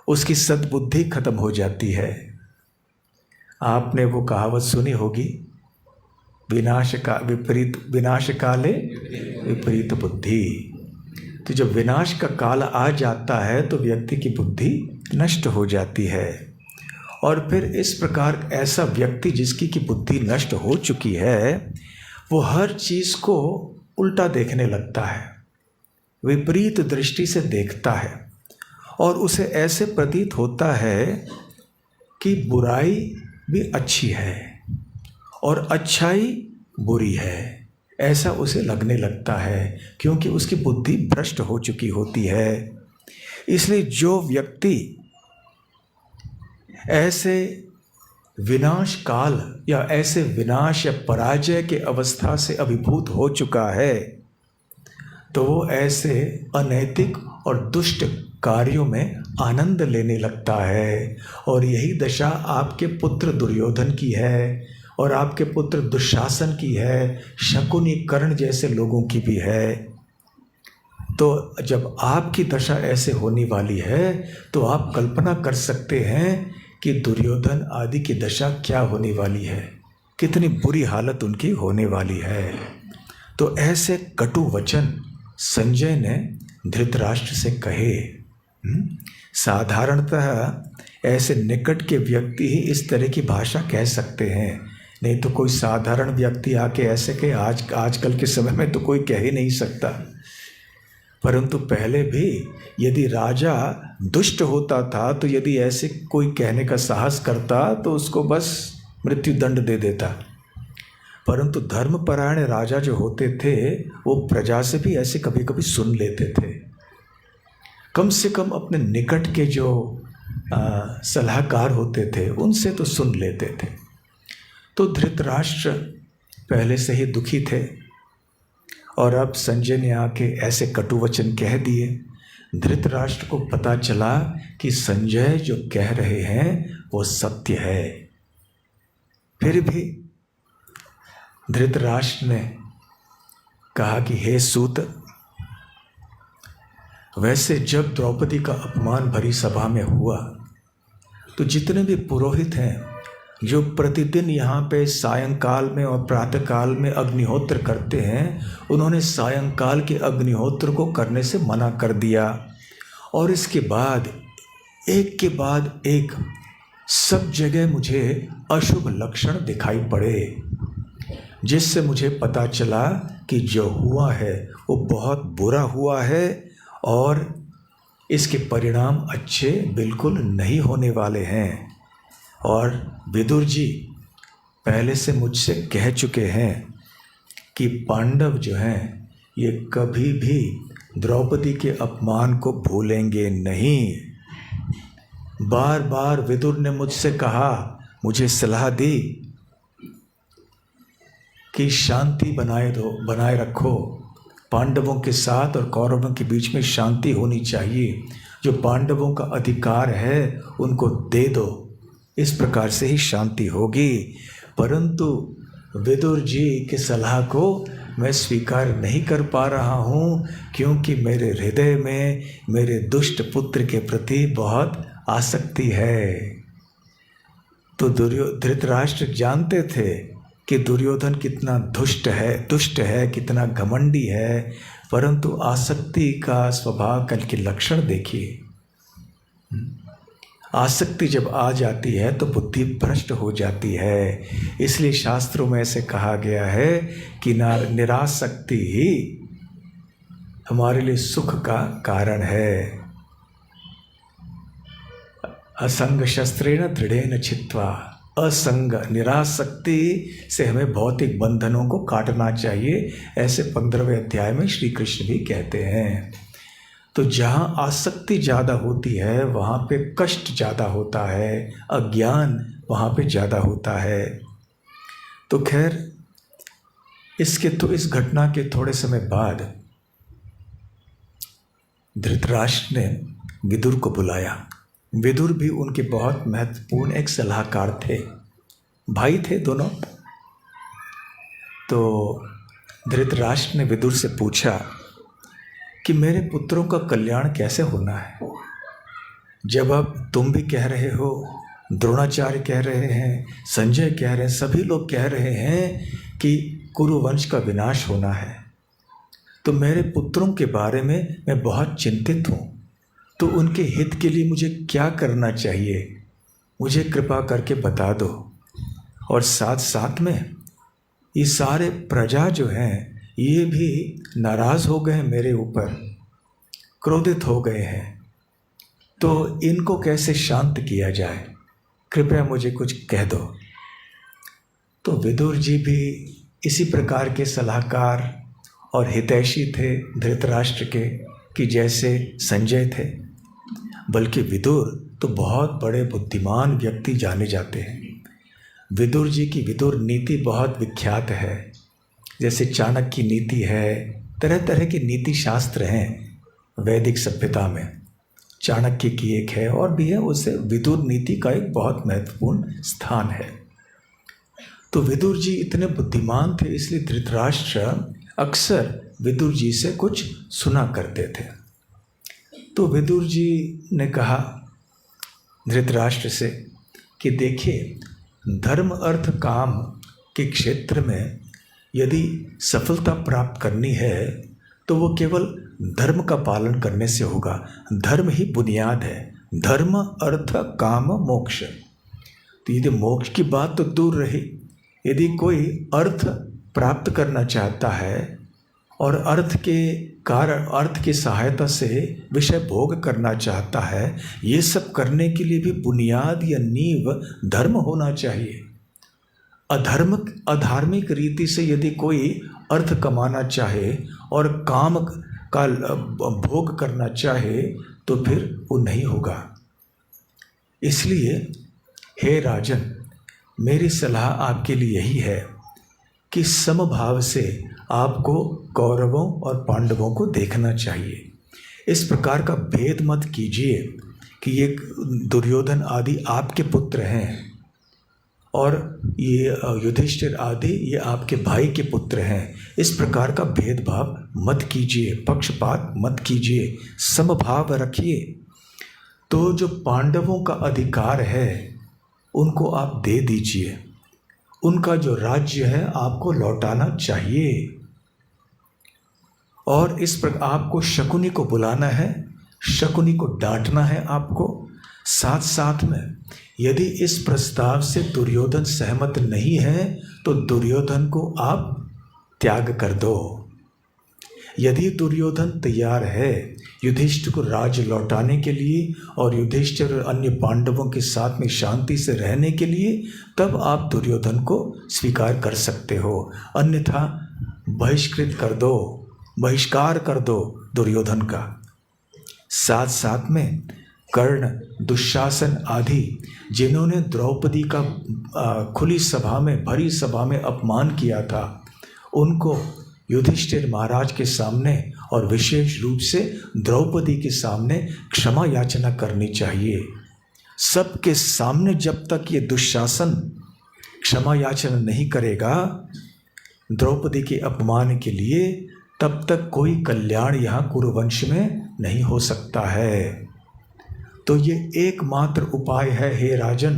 उसकी सद्बुद्धि खत्म हो जाती है। आपने वो कहावत सुनी होगी, विनाश काले विपरीत बुद्धि। तो जब विनाश का काल आ जाता है तो व्यक्ति की बुद्धि नष्ट हो जाती है। और फिर इस प्रकार ऐसा व्यक्ति जिसकी की बुद्धि नष्ट हो चुकी है, वो हर चीज़ को उल्टा देखने लगता है, विपरीत दृष्टि से देखता है, और उसे ऐसे प्रतीत होता है कि बुराई भी अच्छी है और अच्छाई बुरी है, ऐसा उसे लगने लगता है, क्योंकि उसकी बुद्धि भ्रष्ट हो चुकी होती है। इसलिए जो व्यक्ति ऐसे विनाश काल या ऐसे विनाश या पराजय के अवस्था से अभिभूत हो चुका है, तो वो ऐसे अनैतिक और दुष्ट कार्यों में आनंद लेने लगता है। और यही दशा आपके पुत्र दुर्योधन की है। और आपके पुत्र दुशासन की है, शकुनी, कर्ण जैसे लोगों की भी है। तो जब आपकी दशा ऐसे होने वाली है तो आप कल्पना कर सकते हैं कि दुर्योधन आदि की दशा क्या होने वाली है, कितनी बुरी हालत उनकी होने वाली है। तो ऐसे कटु वचन संजय ने धृतराष्ट्र से कहे। साधारणतः ऐसे निकट के व्यक्ति ही इस तरह की भाषा कह सकते हैं, नहीं तो कोई साधारण व्यक्ति आके ऐसे कहे, आजकल के समय में तो कोई कह ही नहीं सकता। परंतु पहले भी यदि राजा दुष्ट होता था तो यदि ऐसे कोई कहने का साहस करता तो उसको बस मृत्यु दंड दे देता। परंतु धर्मपरायण राजा जो होते थे वो प्रजा से भी ऐसे कभी कभी सुन लेते थे, कम से कम अपने निकट के जो सलाहकार होते थे उनसे तो सुन लेते थे। तो धृतराष्ट्र पहले से ही दुखी थे और अब संजय ने आके ऐसे कटु वचन कह दिए। धृतराष्ट्र को पता चला कि संजय जो कह रहे हैं वो सत्य है। फिर भी धृतराष्ट्र ने कहा कि हे सूत, वैसे जब द्रौपदी का अपमान भरी सभा में हुआ तो जितने भी पुरोहित हैं जो प्रतिदिन यहाँ पे सायंकाल में और प्रातःकाल में अग्निहोत्र करते हैं, उन्होंने सायंकाल के अग्निहोत्र को करने से मना कर दिया। और इसके बाद एक के बाद एक सब जगह मुझे अशुभ लक्षण दिखाई पड़े, जिससे मुझे पता चला कि जो हुआ है वो बहुत बुरा हुआ है और इसके परिणाम अच्छे बिल्कुल नहीं होने वाले हैं। और विदुर जी पहले से मुझसे कह चुके हैं कि पांडव जो हैं ये कभी भी द्रौपदी के अपमान को भूलेंगे नहीं। बार बार विदुर ने मुझसे कहा, मुझे सलाह दी कि शांति बनाए रखो, पांडवों के साथ और कौरवों के बीच में शांति होनी चाहिए, जो पांडवों का अधिकार है उनको दे दो, इस प्रकार से ही शांति होगी। परंतु विदुर जी की सलाह को मैं स्वीकार नहीं कर पा रहा हूँ, क्योंकि मेरे हृदय में मेरे दुष्ट पुत्र के प्रति बहुत आसक्ति है। तो धृतराष्ट्र जानते थे कि दुर्योधन कितना दुष्ट है, कितना घमंडी है, परंतु आसक्ति का स्वभाव कल के लक्षण देखिए। आसक्ति जब आ जाती है तो बुद्धि भ्रष्ट हो जाती है। इसलिए शास्त्रों में ऐसे कहा गया है कि निरासक्ति ही हमारे लिए सुख का कारण है। असंग शस्त्रेण दृढ़ेन छित्त्वा, असंग निरासक्ति से हमें भौतिक बंधनों को काटना चाहिए, ऐसे 15वें अध्याय में श्री कृष्ण भी कहते हैं। तो जहाँ आसक्ति ज़्यादा होती है वहाँ पे कष्ट ज़्यादा होता है, अज्ञान वहाँ पे ज़्यादा होता है। तो खैर इस घटना के थोड़े समय बाद धृतराष्ट्र ने विदुर को बुलाया। विदुर भी उनके बहुत महत्वपूर्ण एक सलाहकार थे, भाई थे दोनों। तो धृतराष्ट्र ने विदुर से पूछा कि मेरे पुत्रों का कल्याण कैसे होना है। जब अब तुम भी कह रहे हो, द्रोणाचार्य कह रहे हैं, संजय कह रहे हैं, सभी लोग कह रहे हैं कि कुरुवंश का विनाश होना है, तो मेरे पुत्रों के बारे में मैं बहुत चिंतित हूँ। तो उनके हित के लिए मुझे क्या करना चाहिए, मुझे कृपा करके बता दो। और साथ साथ में ये सारे प्रजा जो हैं ये भी नाराज़ हो गए मेरे ऊपर, क्रोधित हो गए हैं, तो इनको कैसे शांत किया जाए, कृपया मुझे कुछ कह दो। तो विदुर जी भी इसी प्रकार के सलाहकार और हितैषी थे धृतराष्ट्र के कि जैसे संजय थे, बल्कि विदुर तो बहुत बड़े बुद्धिमान व्यक्ति जाने जाते हैं। विदुर जी की विदुर नीति बहुत विख्यात है, जैसे चाणक्य की नीति है, तरह तरह के नीति शास्त्र हैं वैदिक सभ्यता में। चाणक्य की एक है और भी है, उससे विदुर नीति का एक बहुत महत्वपूर्ण स्थान है। तो विदुर जी इतने बुद्धिमान थे, इसलिए धृतराष्ट्र अक्सर विदुर जी से कुछ सुना करते थे। तो विदुर जी ने कहा धृतराष्ट्र से कि देखिए, धर्म अर्थ काम के क्षेत्र में यदि सफलता प्राप्त करनी है तो वो केवल धर्म का पालन करने से होगा। धर्म ही बुनियाद है। धर्म अर्थ काम मोक्ष। तो यदि मोक्ष की बात तो दूर रही, यदि कोई अर्थ प्राप्त करना चाहता है और अर्थ के कारण, अर्थ की सहायता से विषय भोग करना चाहता है, ये सब करने के लिए भी बुनियाद या नींव धर्म होना चाहिए। अधार्मिक रीति से यदि कोई अर्थ कमाना चाहे और काम का भोग करना चाहे तो फिर वो नहीं होगा। इसलिए हे राजन, मेरी सलाह आपके लिए यही है कि समभाव से आपको कौरवों और पांडवों को देखना चाहिए। इस प्रकार का भेद मत कीजिए कि ये दुर्योधन आदि आपके पुत्र हैं और ये युधिष्ठिर आदि ये आपके भाई के पुत्र हैं। इस प्रकार का भेदभाव मत कीजिए, पक्षपात मत कीजिए, समभाव रखिए। तो जो पांडवों का अधिकार है उनको आप दे दीजिए, उनका जो राज्य है आपको लौटाना चाहिए। और इस प्रकार आपको शकुनी को बुलाना है, शकुनी को डांटना है आपको। साथ साथ में यदि इस प्रस्ताव से दुर्योधन सहमत नहीं है तो दुर्योधन को आप त्याग कर दो। यदि दुर्योधन तैयार है युधिष्ठिर को राज लौटाने के लिए और युधिष्ठिर और अन्य पांडवों के साथ में शांति से रहने के लिए, तब आप दुर्योधन को स्वीकार कर सकते हो। अन्यथा बहिष्कृत कर दो, बहिष्कार कर दो दुर्योधन का। साथ साथ में कर्ण, दुशासन आदि जिन्होंने द्रौपदी का खुली सभा में, भरी सभा में अपमान किया था, उनको युधिष्ठिर महाराज के सामने और विशेष रूप से द्रौपदी के सामने क्षमा याचना करनी चाहिए। सबके सामने जब तक ये दुशासन क्षमा याचना नहीं करेगा द्रौपदी के अपमान के लिए, तब तक कोई कल्याण यहाँ कुरुवंश में नहीं हो सकता है। तो ये एकमात्र उपाय है हे राजन,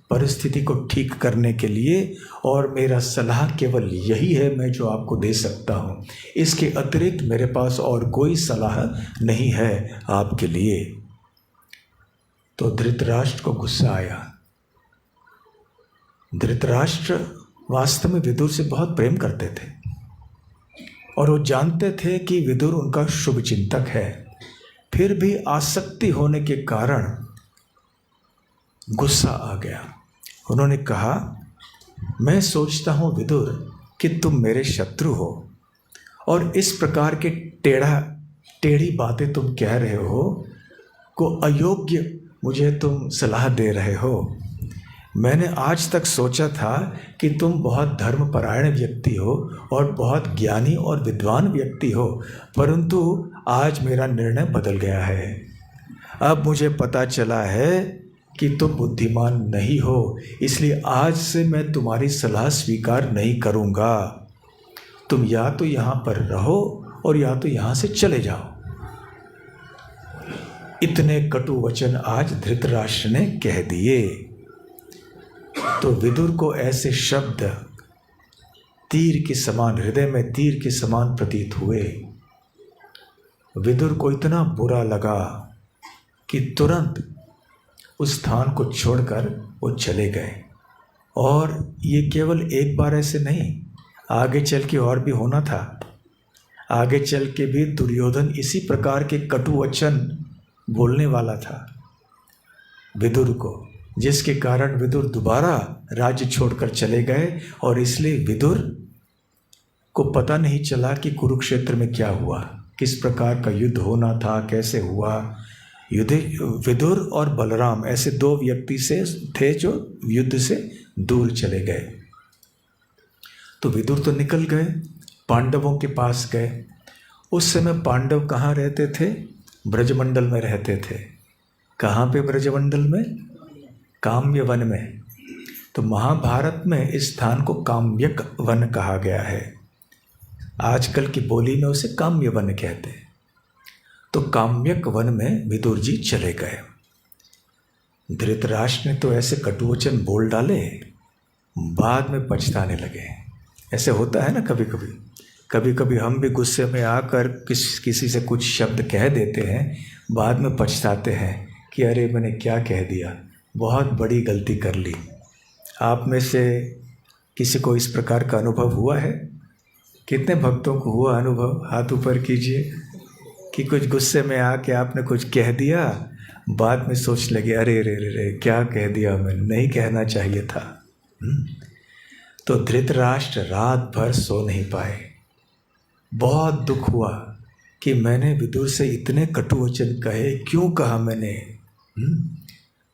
परिस्थिति को ठीक करने के लिए, और मेरा सलाह केवल यही है मैं जो आपको दे सकता हूँ। इसके अतिरिक्त मेरे पास और कोई सलाह नहीं है आपके लिए। तो धृतराष्ट्र को गुस्सा आया। धृतराष्ट्र वास्तव में विदुर से बहुत प्रेम करते थे और वो जानते थे कि विदुर उनका शुभ चिंतक है। फिर भी आसक्ति होने के कारण गुस्सा आ गया। उन्होंने कहा, मैं सोचता हूँ विदुर कि तुम मेरे शत्रु हो और इस प्रकार के टेढ़ी बातें तुम कह रहे हो, को अयोग्य मुझे तुम सलाह दे रहे हो। मैंने आज तक सोचा था कि तुम बहुत धर्मपरायण व्यक्ति हो और बहुत ज्ञानी और विद्वान व्यक्ति हो, परंतु आज मेरा निर्णय बदल गया है। अब मुझे पता चला है कि तुम बुद्धिमान नहीं हो, इसलिए आज से मैं तुम्हारी सलाह स्वीकार नहीं करूँगा। तुम या तो यहाँ पर रहो और या तो यहाँ से चले जाओ। इतने कटु वचन आज धृतराष्ट्र ने कह दिए। तो विदुर को ऐसे शब्द तीर के समान, हृदय में तीर के समान प्रतीत हुए। विदुर को इतना बुरा लगा कि तुरंत उस स्थान को छोड़कर वो चले गए। और ये केवल एक बार ऐसे नहीं, आगे चल के और भी होना था। आगे चल के भी दुर्योधन इसी प्रकार के कटु वचन बोलने वाला था विदुर को, जिसके कारण विदुर दोबारा राज्य छोड़कर चले गए। और इसलिए विदुर को पता नहीं चला कि कुरुक्षेत्र में क्या हुआ, किस प्रकार का युद्ध होना था, कैसे हुआ। विदुर और बलराम ऐसे दो व्यक्ति से थे जो युद्ध से दूर चले गए। तो विदुर तो निकल गए, पांडवों के पास गए। उस समय पांडव कहाँ रहते थे? ब्रजमंडल में रहते थे। कहाँ पे? ब्रजमंडल में, काम्य वन में। तो महाभारत में इस स्थान को काम्यक वन कहा गया है। आजकल की बोली में उसे काम्य वन कहते हैं। तो काम्यक वन में विदुर जी चले गए। धृतराष्ट्र ने तो ऐसे कटुवचन बोल डाले, बाद में पछताने लगे। ऐसे होता है ना कभी कभी, कभी कभी हम भी गुस्से में आकर किसी से कुछ शब्द कह देते हैं, बाद में पछताते हैं कि अरे मैंने क्या कह दिया, बहुत बड़ी गलती कर ली। आप में से किसी को इस प्रकार का अनुभव हुआ है? कितने भक्तों को हुआ अनुभव? हाथ ऊपर कीजिए कि कुछ गुस्से में आके आपने कुछ कह दिया, बाद में सोच लगे अरे रे रे रे क्या कह दिया, मैं नहीं कहना चाहिए था। तो धृतराष्ट्र रात भर सो नहीं पाए। बहुत दुख हुआ कि मैंने विदुर से इतने कटु वचन कहे, क्यों कहा मैंने।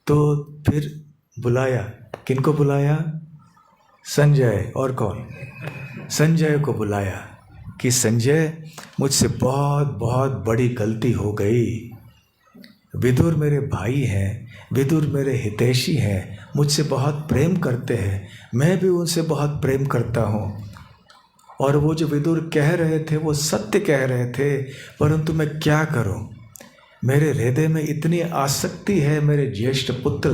तो फिर बुलाया, किनको बुलाया? संजय। और कौन? संजय को बुलाया कि संजय मुझसे बहुत बहुत बड़ी गलती हो गई। विदुर मेरे भाई हैं, विदुर मेरे हितैषी हैं, मुझसे बहुत प्रेम करते हैं, मैं भी उनसे बहुत प्रेम करता हूँ। और वो जो विदुर कह रहे थे वो सत्य कह रहे थे, परंतु मैं क्या करूँ, मेरे हृदय में इतनी आसक्ति है मेरे ज्येष्ठ पुत्र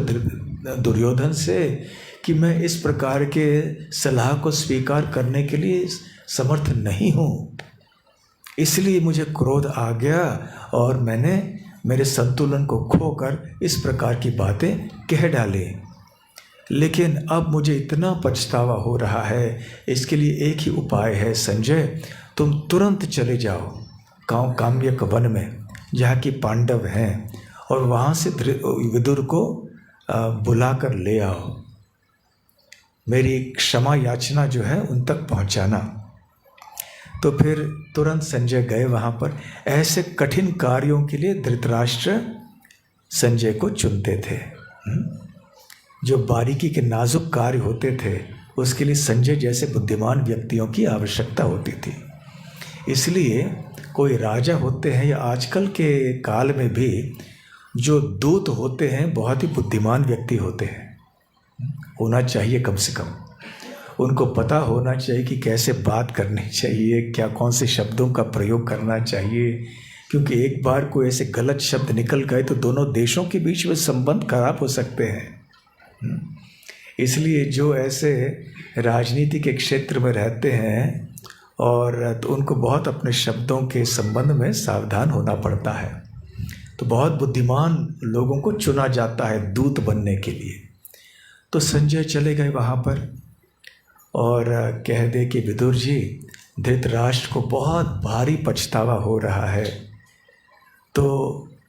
दुर्योधन से कि मैं इस प्रकार के सलाह को स्वीकार करने के लिए समर्थ नहीं हूँ। इसलिए मुझे क्रोध आ गया और मैंने मेरे संतुलन को खोकर इस प्रकार की बातें कह डाली। लेकिन अब मुझे इतना पछतावा हो रहा है, इसके लिए एक ही उपाय है संजय, तुम तुरंत चले जाओ काम्यक वन में जहाँ की पांडव हैं और वहाँ से विदुर को बुला कर ले आओ। मेरी क्षमा याचना जो है उन तक पहुँचाना। तो फिर तुरंत संजय गए वहाँ पर। ऐसे कठिन कार्यों के लिए धृतराष्ट्र संजय को चुनते थे। जो बारीकी के नाजुक कार्य होते थे उसके लिए संजय जैसे बुद्धिमान व्यक्तियों की आवश्यकता होती थी। इसलिए कोई राजा होते हैं या आजकल के काल में भी जो दूत होते हैं बहुत ही बुद्धिमान व्यक्ति होते हैं, होना चाहिए कम से कम। उनको पता होना चाहिए कि कैसे बात करनी चाहिए, क्या कौन से शब्दों का प्रयोग करना चाहिए, क्योंकि एक बार कोई ऐसे गलत शब्द निकल गए तो दोनों देशों के बीच में संबंध खराब हो सकते हैं। इसलिए जो ऐसे राजनीति के क्षेत्र में रहते हैं और तो उनको बहुत अपने शब्दों के संबंध में सावधान होना पड़ता है। तो बहुत बुद्धिमान लोगों को चुना जाता है दूत बनने के लिए। तो संजय चले गए वहाँ पर और कह दे कि विदुर जी, धृतराष्ट्र को बहुत भारी पछतावा हो रहा है। तो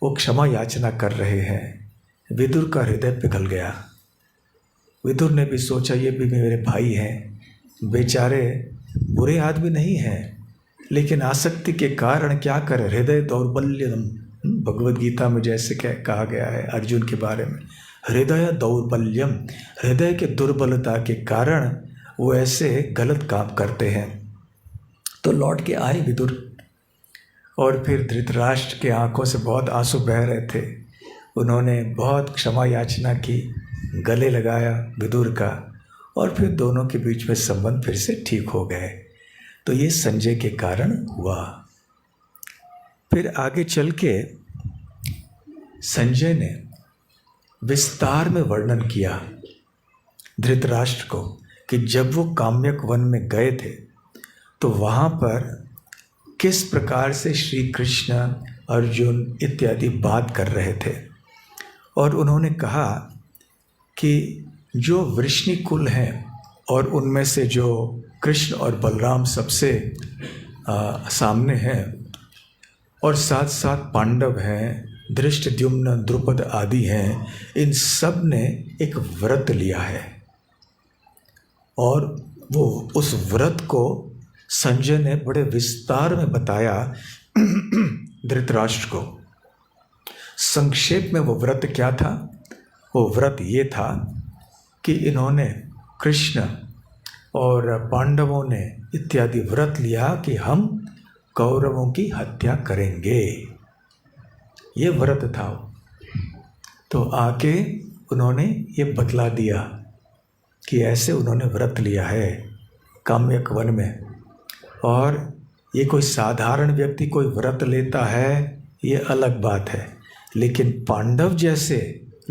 वो क्षमा याचना कर रहे हैं। विदुर का हृदय पिघल गया। विदुर ने भी सोचा ये भी मेरे भाई हैं, बेचारे बुरे आदमी नहीं हैं, लेकिन आसक्ति के कारण क्या करें, हृदय दौर्बल्यम। भगवद गीता में जैसे कहा गया है अर्जुन के बारे में, हृदय दौर्बल्यम, हृदय के दुर्बलता के कारण वो ऐसे गलत काम करते हैं। तो लौट के आए विदुर और फिर धृतराष्ट्र के आंखों से बहुत आंसू बह रहे थे। उन्होंने बहुत क्षमा याचना की, गले लगाया विदुर का और फिर दोनों के बीच में संबंध फिर से ठीक हो गए। तो ये संजय के कारण हुआ। फिर आगे चल के संजय ने विस्तार में वर्णन किया धृतराष्ट्र को कि जब वो काम्यक वन में गए थे तो वहाँ पर किस प्रकार से श्री कृष्ण, अर्जुन इत्यादि बात कर रहे थे। और उन्होंने कहा कि जो वृष्णि कुल हैं और उनमें से जो कृष्ण और बलराम सबसे सामने हैं और साथ साथ पांडव हैं, धृष्टद्युम्न, द्रुपद आदि हैं, इन सब ने एक व्रत लिया है और वो उस व्रत को संजय ने बड़े विस्तार में बताया धृतराष्ट्र को। संक्षेप में वो व्रत क्या था? वो व्रत ये था कि इन्होंने कृष्ण और पांडवों ने इत्यादि व्रत लिया कि हम कौरवों की हत्या करेंगे। ये व्रत था। तो आके उन्होंने ये बतला दिया कि ऐसे उन्होंने व्रत लिया है काम्यक वन में, और ये कोई साधारण व्यक्ति कोई व्रत लेता है ये अलग बात है, लेकिन पांडव जैसे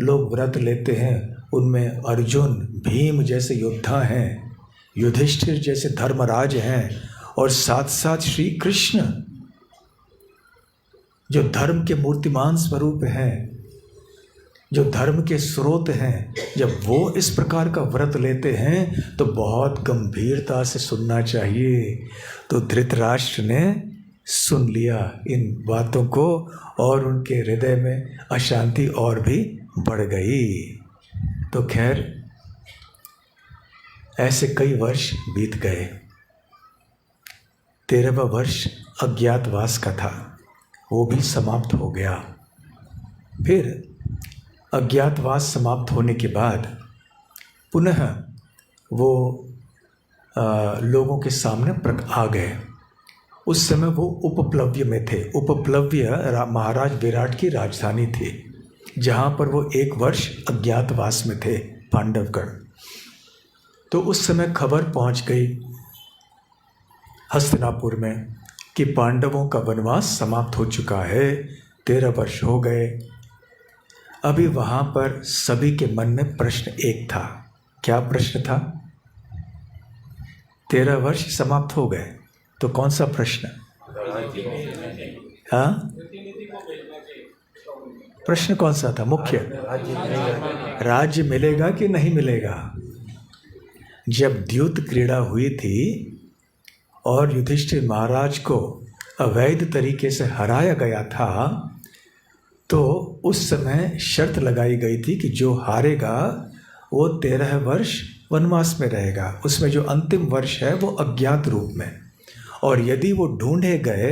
लोग व्रत लेते हैं, उनमें अर्जुन भीम जैसे योद्धा हैं, युधिष्ठिर जैसे धर्मराज हैं, और साथ साथ श्री कृष्ण जो धर्म के मूर्तिमान स्वरूप हैं, जो धर्म के स्रोत हैं, जब वो इस प्रकार का व्रत लेते हैं तो बहुत गंभीरता से सुनना चाहिए। तो धृतराष्ट्र ने सुन लिया इन बातों को और उनके हृदय में अशांति और भी बढ़ गई। तो खैर ऐसे कई वर्ष बीत गए। 13वां वर्ष अज्ञातवास का था, वो भी समाप्त हो गया। फिर अज्ञातवास समाप्त होने के बाद पुनः वो लोगों के सामने आ गए। उस समय वो उपप्लव्य में थे। उपप्लव्य महाराज विराट की राजधानी थी, जहाँ पर वो 1 वर्ष अज्ञातवास में थे पांडवगढ़। तो उस समय खबर पहुँच गई हस्तिनापुर में कि पांडवों का वनवास समाप्त हो चुका है, 13 वर्ष हो गए। अभी वहाँ पर सभी के मन में प्रश्न एक था। क्या प्रश्न था? 13 वर्ष समाप्त हो गए तो कौन सा प्रश्न? हाँ, प्रश्न कौन सा था मुख्य? राज्य मिलेगा कि नहीं मिलेगा? जब द्यूत क्रीड़ा हुई थी और युधिष्ठिर महाराज को अवैध तरीके से हराया गया था, तो उस समय शर्त लगाई गई थी कि जो हारेगा वो 13 वर्ष वनवास में रहेगा। उसमें जो अंतिम वर्ष है वो अज्ञात रूप में, और यदि वो ढूंढे गए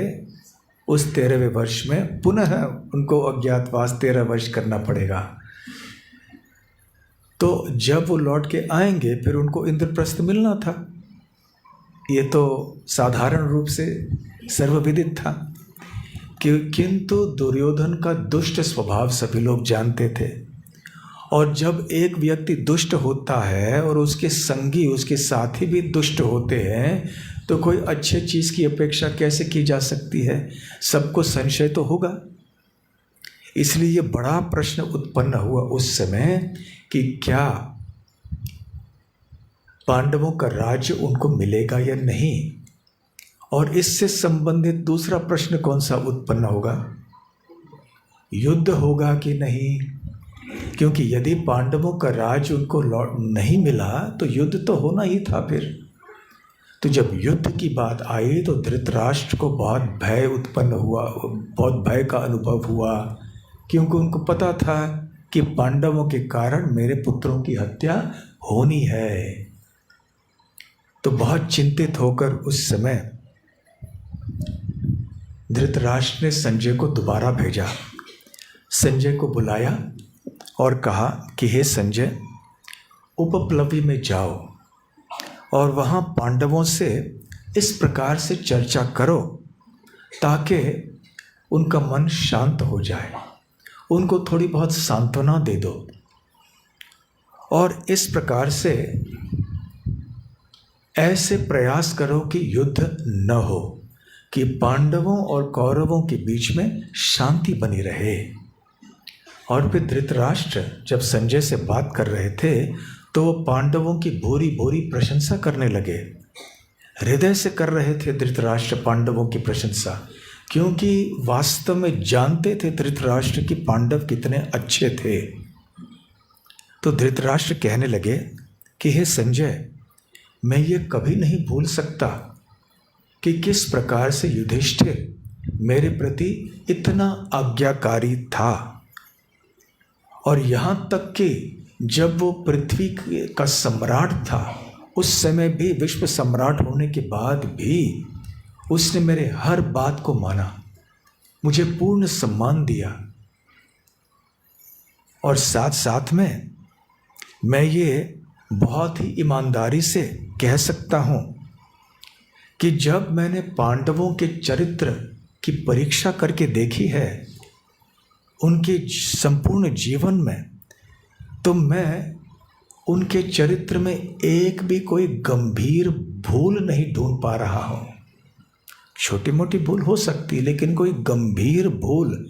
उस 13वें वर्ष में पुनः उनको अज्ञातवास 13 वर्ष करना पड़ेगा। तो जब वो लौट के आएंगे फिर उनको इंद्रप्रस्थ मिलना था। ये तो साधारण रूप से सर्वविदित था, किंतु दुर्योधन का दुष्ट स्वभाव सभी लोग जानते थे, और जब एक व्यक्ति दुष्ट होता है और उसके संगी उसके साथी भी दुष्ट होते हैं तो कोई अच्छे चीज़ की अपेक्षा कैसे की जा सकती है? सबको संशय तो होगा। इसलिए ये बड़ा प्रश्न उत्पन्न हुआ उस समय कि क्या पांडवों का राज्य उनको मिलेगा या नहीं। और इससे संबंधित दूसरा प्रश्न कौन सा उत्पन्न होगा? युद्ध होगा कि नहीं? क्योंकि यदि पांडवों का राज्य उनको नहीं मिला तो युद्ध तो होना ही था फिर। तो जब युद्ध की बात आई तो धृतराष्ट्र को बहुत भय उत्पन्न हुआ, बहुत भय का अनुभव हुआ, क्योंकि उनको पता था कि पांडवों के कारण मेरे पुत्रों की हत्या होनी है। तो बहुत चिंतित होकर उस समय धृतराष्ट्र ने संजय को दोबारा भेजा। संजय को बुलाया और कहा कि हे संजय, उपप्लव्य में जाओ और वहाँ पांडवों से इस प्रकार से चर्चा करो ताकि उनका मन शांत हो जाए, उनको थोड़ी बहुत सांत्वना दे दो, और इस प्रकार से ऐसे प्रयास करो कि युद्ध न हो, कि पांडवों और कौरवों के बीच में शांति बनी रहे। और फिर धृतराष्ट्र जब संजय से बात कर रहे थे तो वो पांडवों की भूरी भूरी प्रशंसा करने लगे। हृदय से कर रहे थे धृतराष्ट्र पांडवों की प्रशंसा, क्योंकि वास्तव में जानते थे धृतराष्ट्र कि पांडव कितने अच्छे थे। तो धृतराष्ट्र कहने लगे कि हे संजय, मैं ये कभी नहीं भूल सकता कि किस प्रकार से युधिष्ठिर मेरे प्रति इतना आज्ञाकारी था, और यहाँ तक कि जब वो पृथ्वी का सम्राट था उस समय भी, विश्व सम्राट होने के बाद भी उसने मेरे हर बात को माना, मुझे पूर्ण सम्मान दिया। और साथ साथ में मैं ये बहुत ही ईमानदारी से कह सकता हूँ कि जब मैंने पांडवों के चरित्र की परीक्षा करके देखी है उनके संपूर्ण जीवन में, तो मैं उनके चरित्र में एक भी कोई गंभीर भूल नहीं ढूंढ पा रहा हूं। छोटी मोटी भूल हो सकती है, लेकिन कोई गंभीर भूल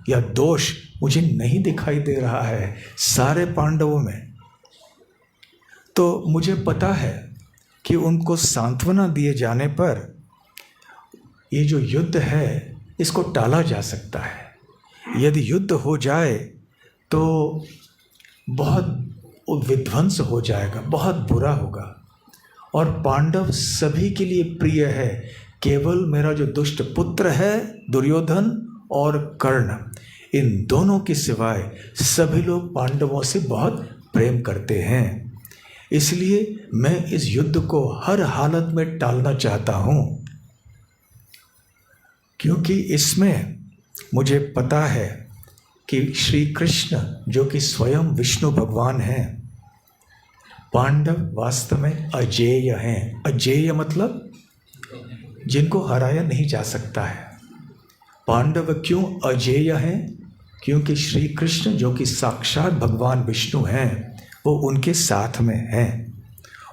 या दोष मुझे नहीं दिखाई दे रहा है सारे पांडवों में। तो मुझे पता है कि उनको सांत्वना दिए जाने पर ये जो युद्ध है इसको टाला जा सकता है। यदि युद्ध हो जाए तो बहुत विध्वंस हो जाएगा, बहुत बुरा होगा। और पांडव सभी के लिए प्रिय है, केवल मेरा जो दुष्ट पुत्र है दुर्योधन और कर्ण, इन दोनों के सिवाय सभी लोग पांडवों से बहुत प्रेम करते हैं। इसलिए मैं इस युद्ध को हर हालत में टालना चाहता हूँ, क्योंकि इसमें मुझे पता है कि श्री कृष्ण जो कि स्वयं विष्णु भगवान हैं, पांडव वास्तव में अजेय हैं। अजेय मतलब जिनको हराया नहीं जा सकता है। पांडव क्यों अजेय हैं? क्योंकि श्री कृष्ण जो कि साक्षात भगवान विष्णु हैं वो उनके साथ में हैं।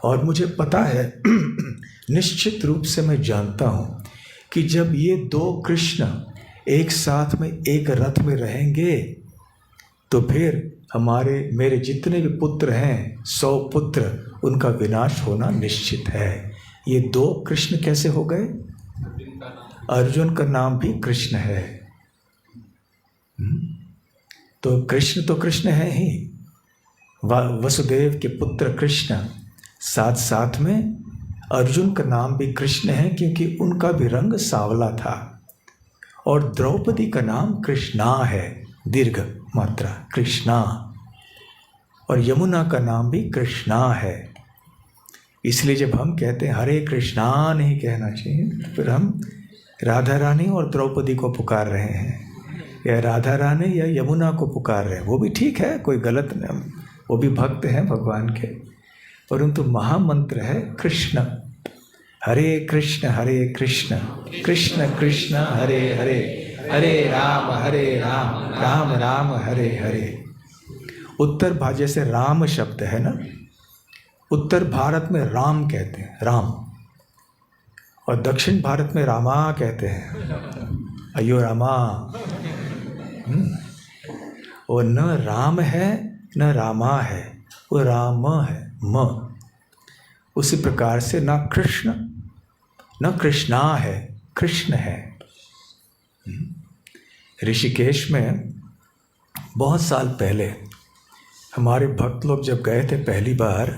और मुझे पता है निश्चित रूप से मैं जानता हूँ कि जब ये दो कृष्ण एक साथ में एक रथ में रहेंगे तो फिर मेरे जितने भी पुत्र हैं 100 पुत्र, उनका विनाश होना निश्चित है। ये दो कृष्ण कैसे हो गए? अर्जुन का नाम भी कृष्ण है। तो कृष्ण है ही। वसुदेव के पुत्र कृष्ण, साथ साथ में अर्जुन का नाम भी कृष्ण है क्योंकि उनका भी रंग सांवला था। और द्रौपदी का नाम कृष्णा है, दीर्घ मात्रा कृष्णा। और यमुना का नाम भी कृष्णा है। इसलिए जब हम कहते हैं हरे कृष्णा नहीं कहना चाहिए, तो फिर हम राधा रानी और द्रौपदी को पुकार रहे हैं, या राधा रानी या यमुना को पुकार रहे हैं। वो भी ठीक है, कोई गलत नहीं, वो भी भक्त हैं भगवान के, परंतु महामंत्र है कृष्ण। हरे कृष्ण कृष्ण कृष्ण हरे हरे, हरे राम राम राम हरे हरे। उत्तर भारत जैसे राम शब्द है ना, उत्तर भारत में राम कहते हैं, राम, और दक्षिण भारत में रामा कहते हैं, अयो रामा। वो न राम है न रामा है, वो राम है, म। उसी प्रकार से ना कृष्ण न कृष्णा है, कृष्ण है। ऋषिकेश में बहुत साल पहले हमारे भक्त लोग जब गए थे पहली बार,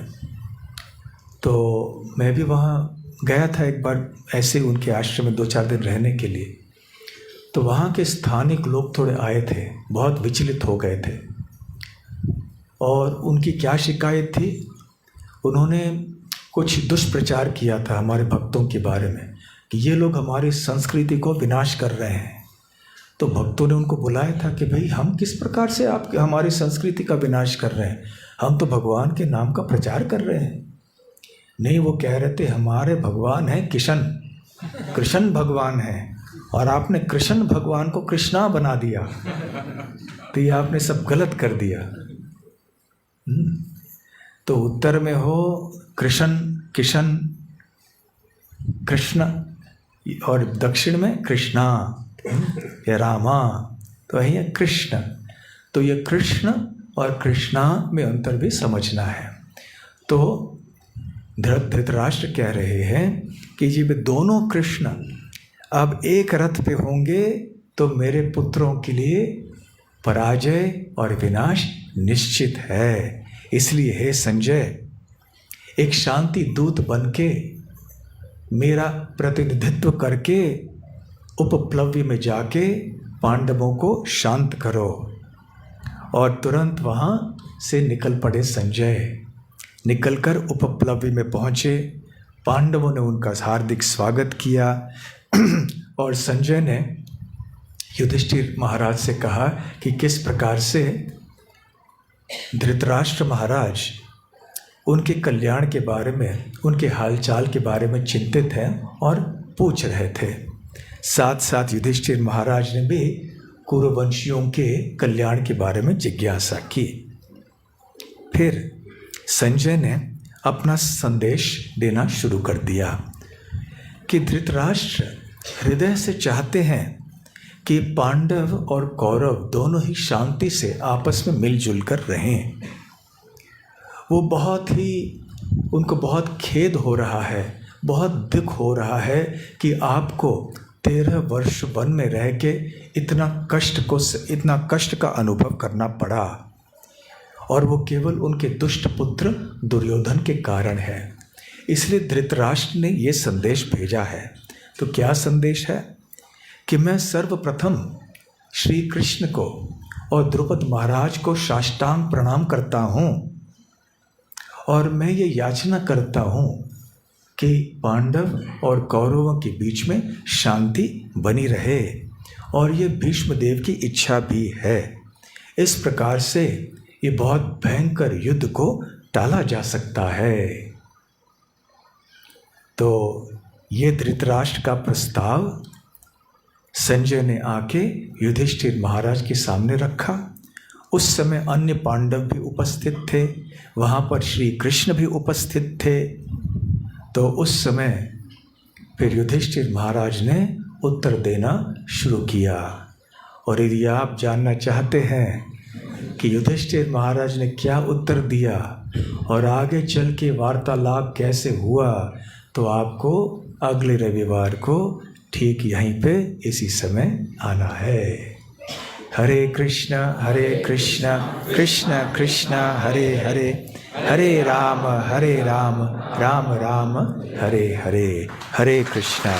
तो मैं भी वहाँ गया था एक बार ऐसे उनके आश्रम में 2-4 दिन रहने के लिए। तो वहाँ के स्थानिक लोग थोड़े आए थे, बहुत विचलित हो गए थे। और उनकी क्या शिकायत थी? उन्होंने कुछ दुष्प्रचार किया था हमारे भक्तों के बारे में कि ये लोग हमारी संस्कृति को विनाश कर रहे हैं। तो भक्तों ने उनको बुलाया था कि भाई हम किस प्रकार से आप हमारी संस्कृति का विनाश कर रहे हैं, हम तो भगवान के नाम का प्रचार कर रहे हैं। नहीं, वो कह रहे थे हमारे भगवान हैं कृष्ण भगवान हैं, और आपने कृष्ण भगवान को कृष्णा बना दिया, तो ये आपने सब गलत कर दिया। तो उत्तर में हो कृष्ण और दक्षिण में कृष्णा या रामा, तो यही है कृष्ण। तो ये कृष्ण और कृष्णा में अंतर भी समझना है। तो धृतराष्ट्र कह रहे हैं कि जब दोनों कृष्ण अब एक रथ पे होंगे तो मेरे पुत्रों के लिए पराजय और विनाश निश्चित है। इसलिए हे संजय, एक शांति दूत बनके मेरा प्रतिनिधित्व करके उपप्लव्य में जाके पांडवों को शांत करो। और तुरंत वहाँ से निकल पड़े संजय। निकलकर उपप्लव्य में पहुँचे, पांडवों ने उनका हार्दिक स्वागत किया। और संजय ने युधिष्ठिर महाराज से कहा कि किस प्रकार से धृतराष्ट्र महाराज उनके कल्याण के बारे में, उनके हालचाल के बारे में चिंतित हैं और पूछ रहे थे। साथ साथ युधिष्ठिर महाराज ने भी कुरुवंशियों के कल्याण के बारे में जिज्ञासा की। फिर संजय ने अपना संदेश देना शुरू कर दिया कि धृतराष्ट्र हृदय से चाहते हैं कि पांडव और कौरव दोनों ही शांति से आपस में मिलजुल कर रहें। वो उनको बहुत खेद हो रहा है, बहुत दुख हो रहा है कि आपको 13 वर्ष वन में रह के इतना कष्ट का अनुभव करना पड़ा, और वो केवल उनके दुष्ट पुत्र दुर्योधन के कारण है। इसलिए धृतराष्ट्र ने ये संदेश भेजा है। तो क्या संदेश है? कि मैं सर्वप्रथम श्री कृष्ण को और द्रुपद महाराज को साष्टांग प्रणाम करता हूँ, और मैं ये याचना करता हूँ कि पांडव और कौरवों के बीच में शांति बनी रहे, और ये भीष्म देव की इच्छा भी है। इस प्रकार से ये बहुत भयंकर युद्ध को टाला जा सकता है। तो ये धृतराष्ट्र का प्रस्ताव संजय ने आके युधिष्ठिर महाराज के सामने रखा। उस समय अन्य पांडव भी उपस्थित थे, वहाँ पर श्री कृष्ण भी उपस्थित थे। तो उस समय फिर युधिष्ठिर महाराज ने उत्तर देना शुरू किया। और यदि आप जानना चाहते हैं कि युधिष्ठिर महाराज ने क्या उत्तर दिया और आगे चल के वार्तालाप कैसे हुआ, तो आपको अगले रविवार को ठीक यहीं पे इसी समय आना है। हरे कृष्णा कृष्ण कृष्ण हरे हरे, हरे राम राम राम हरे हरे। हरे कृष्णा।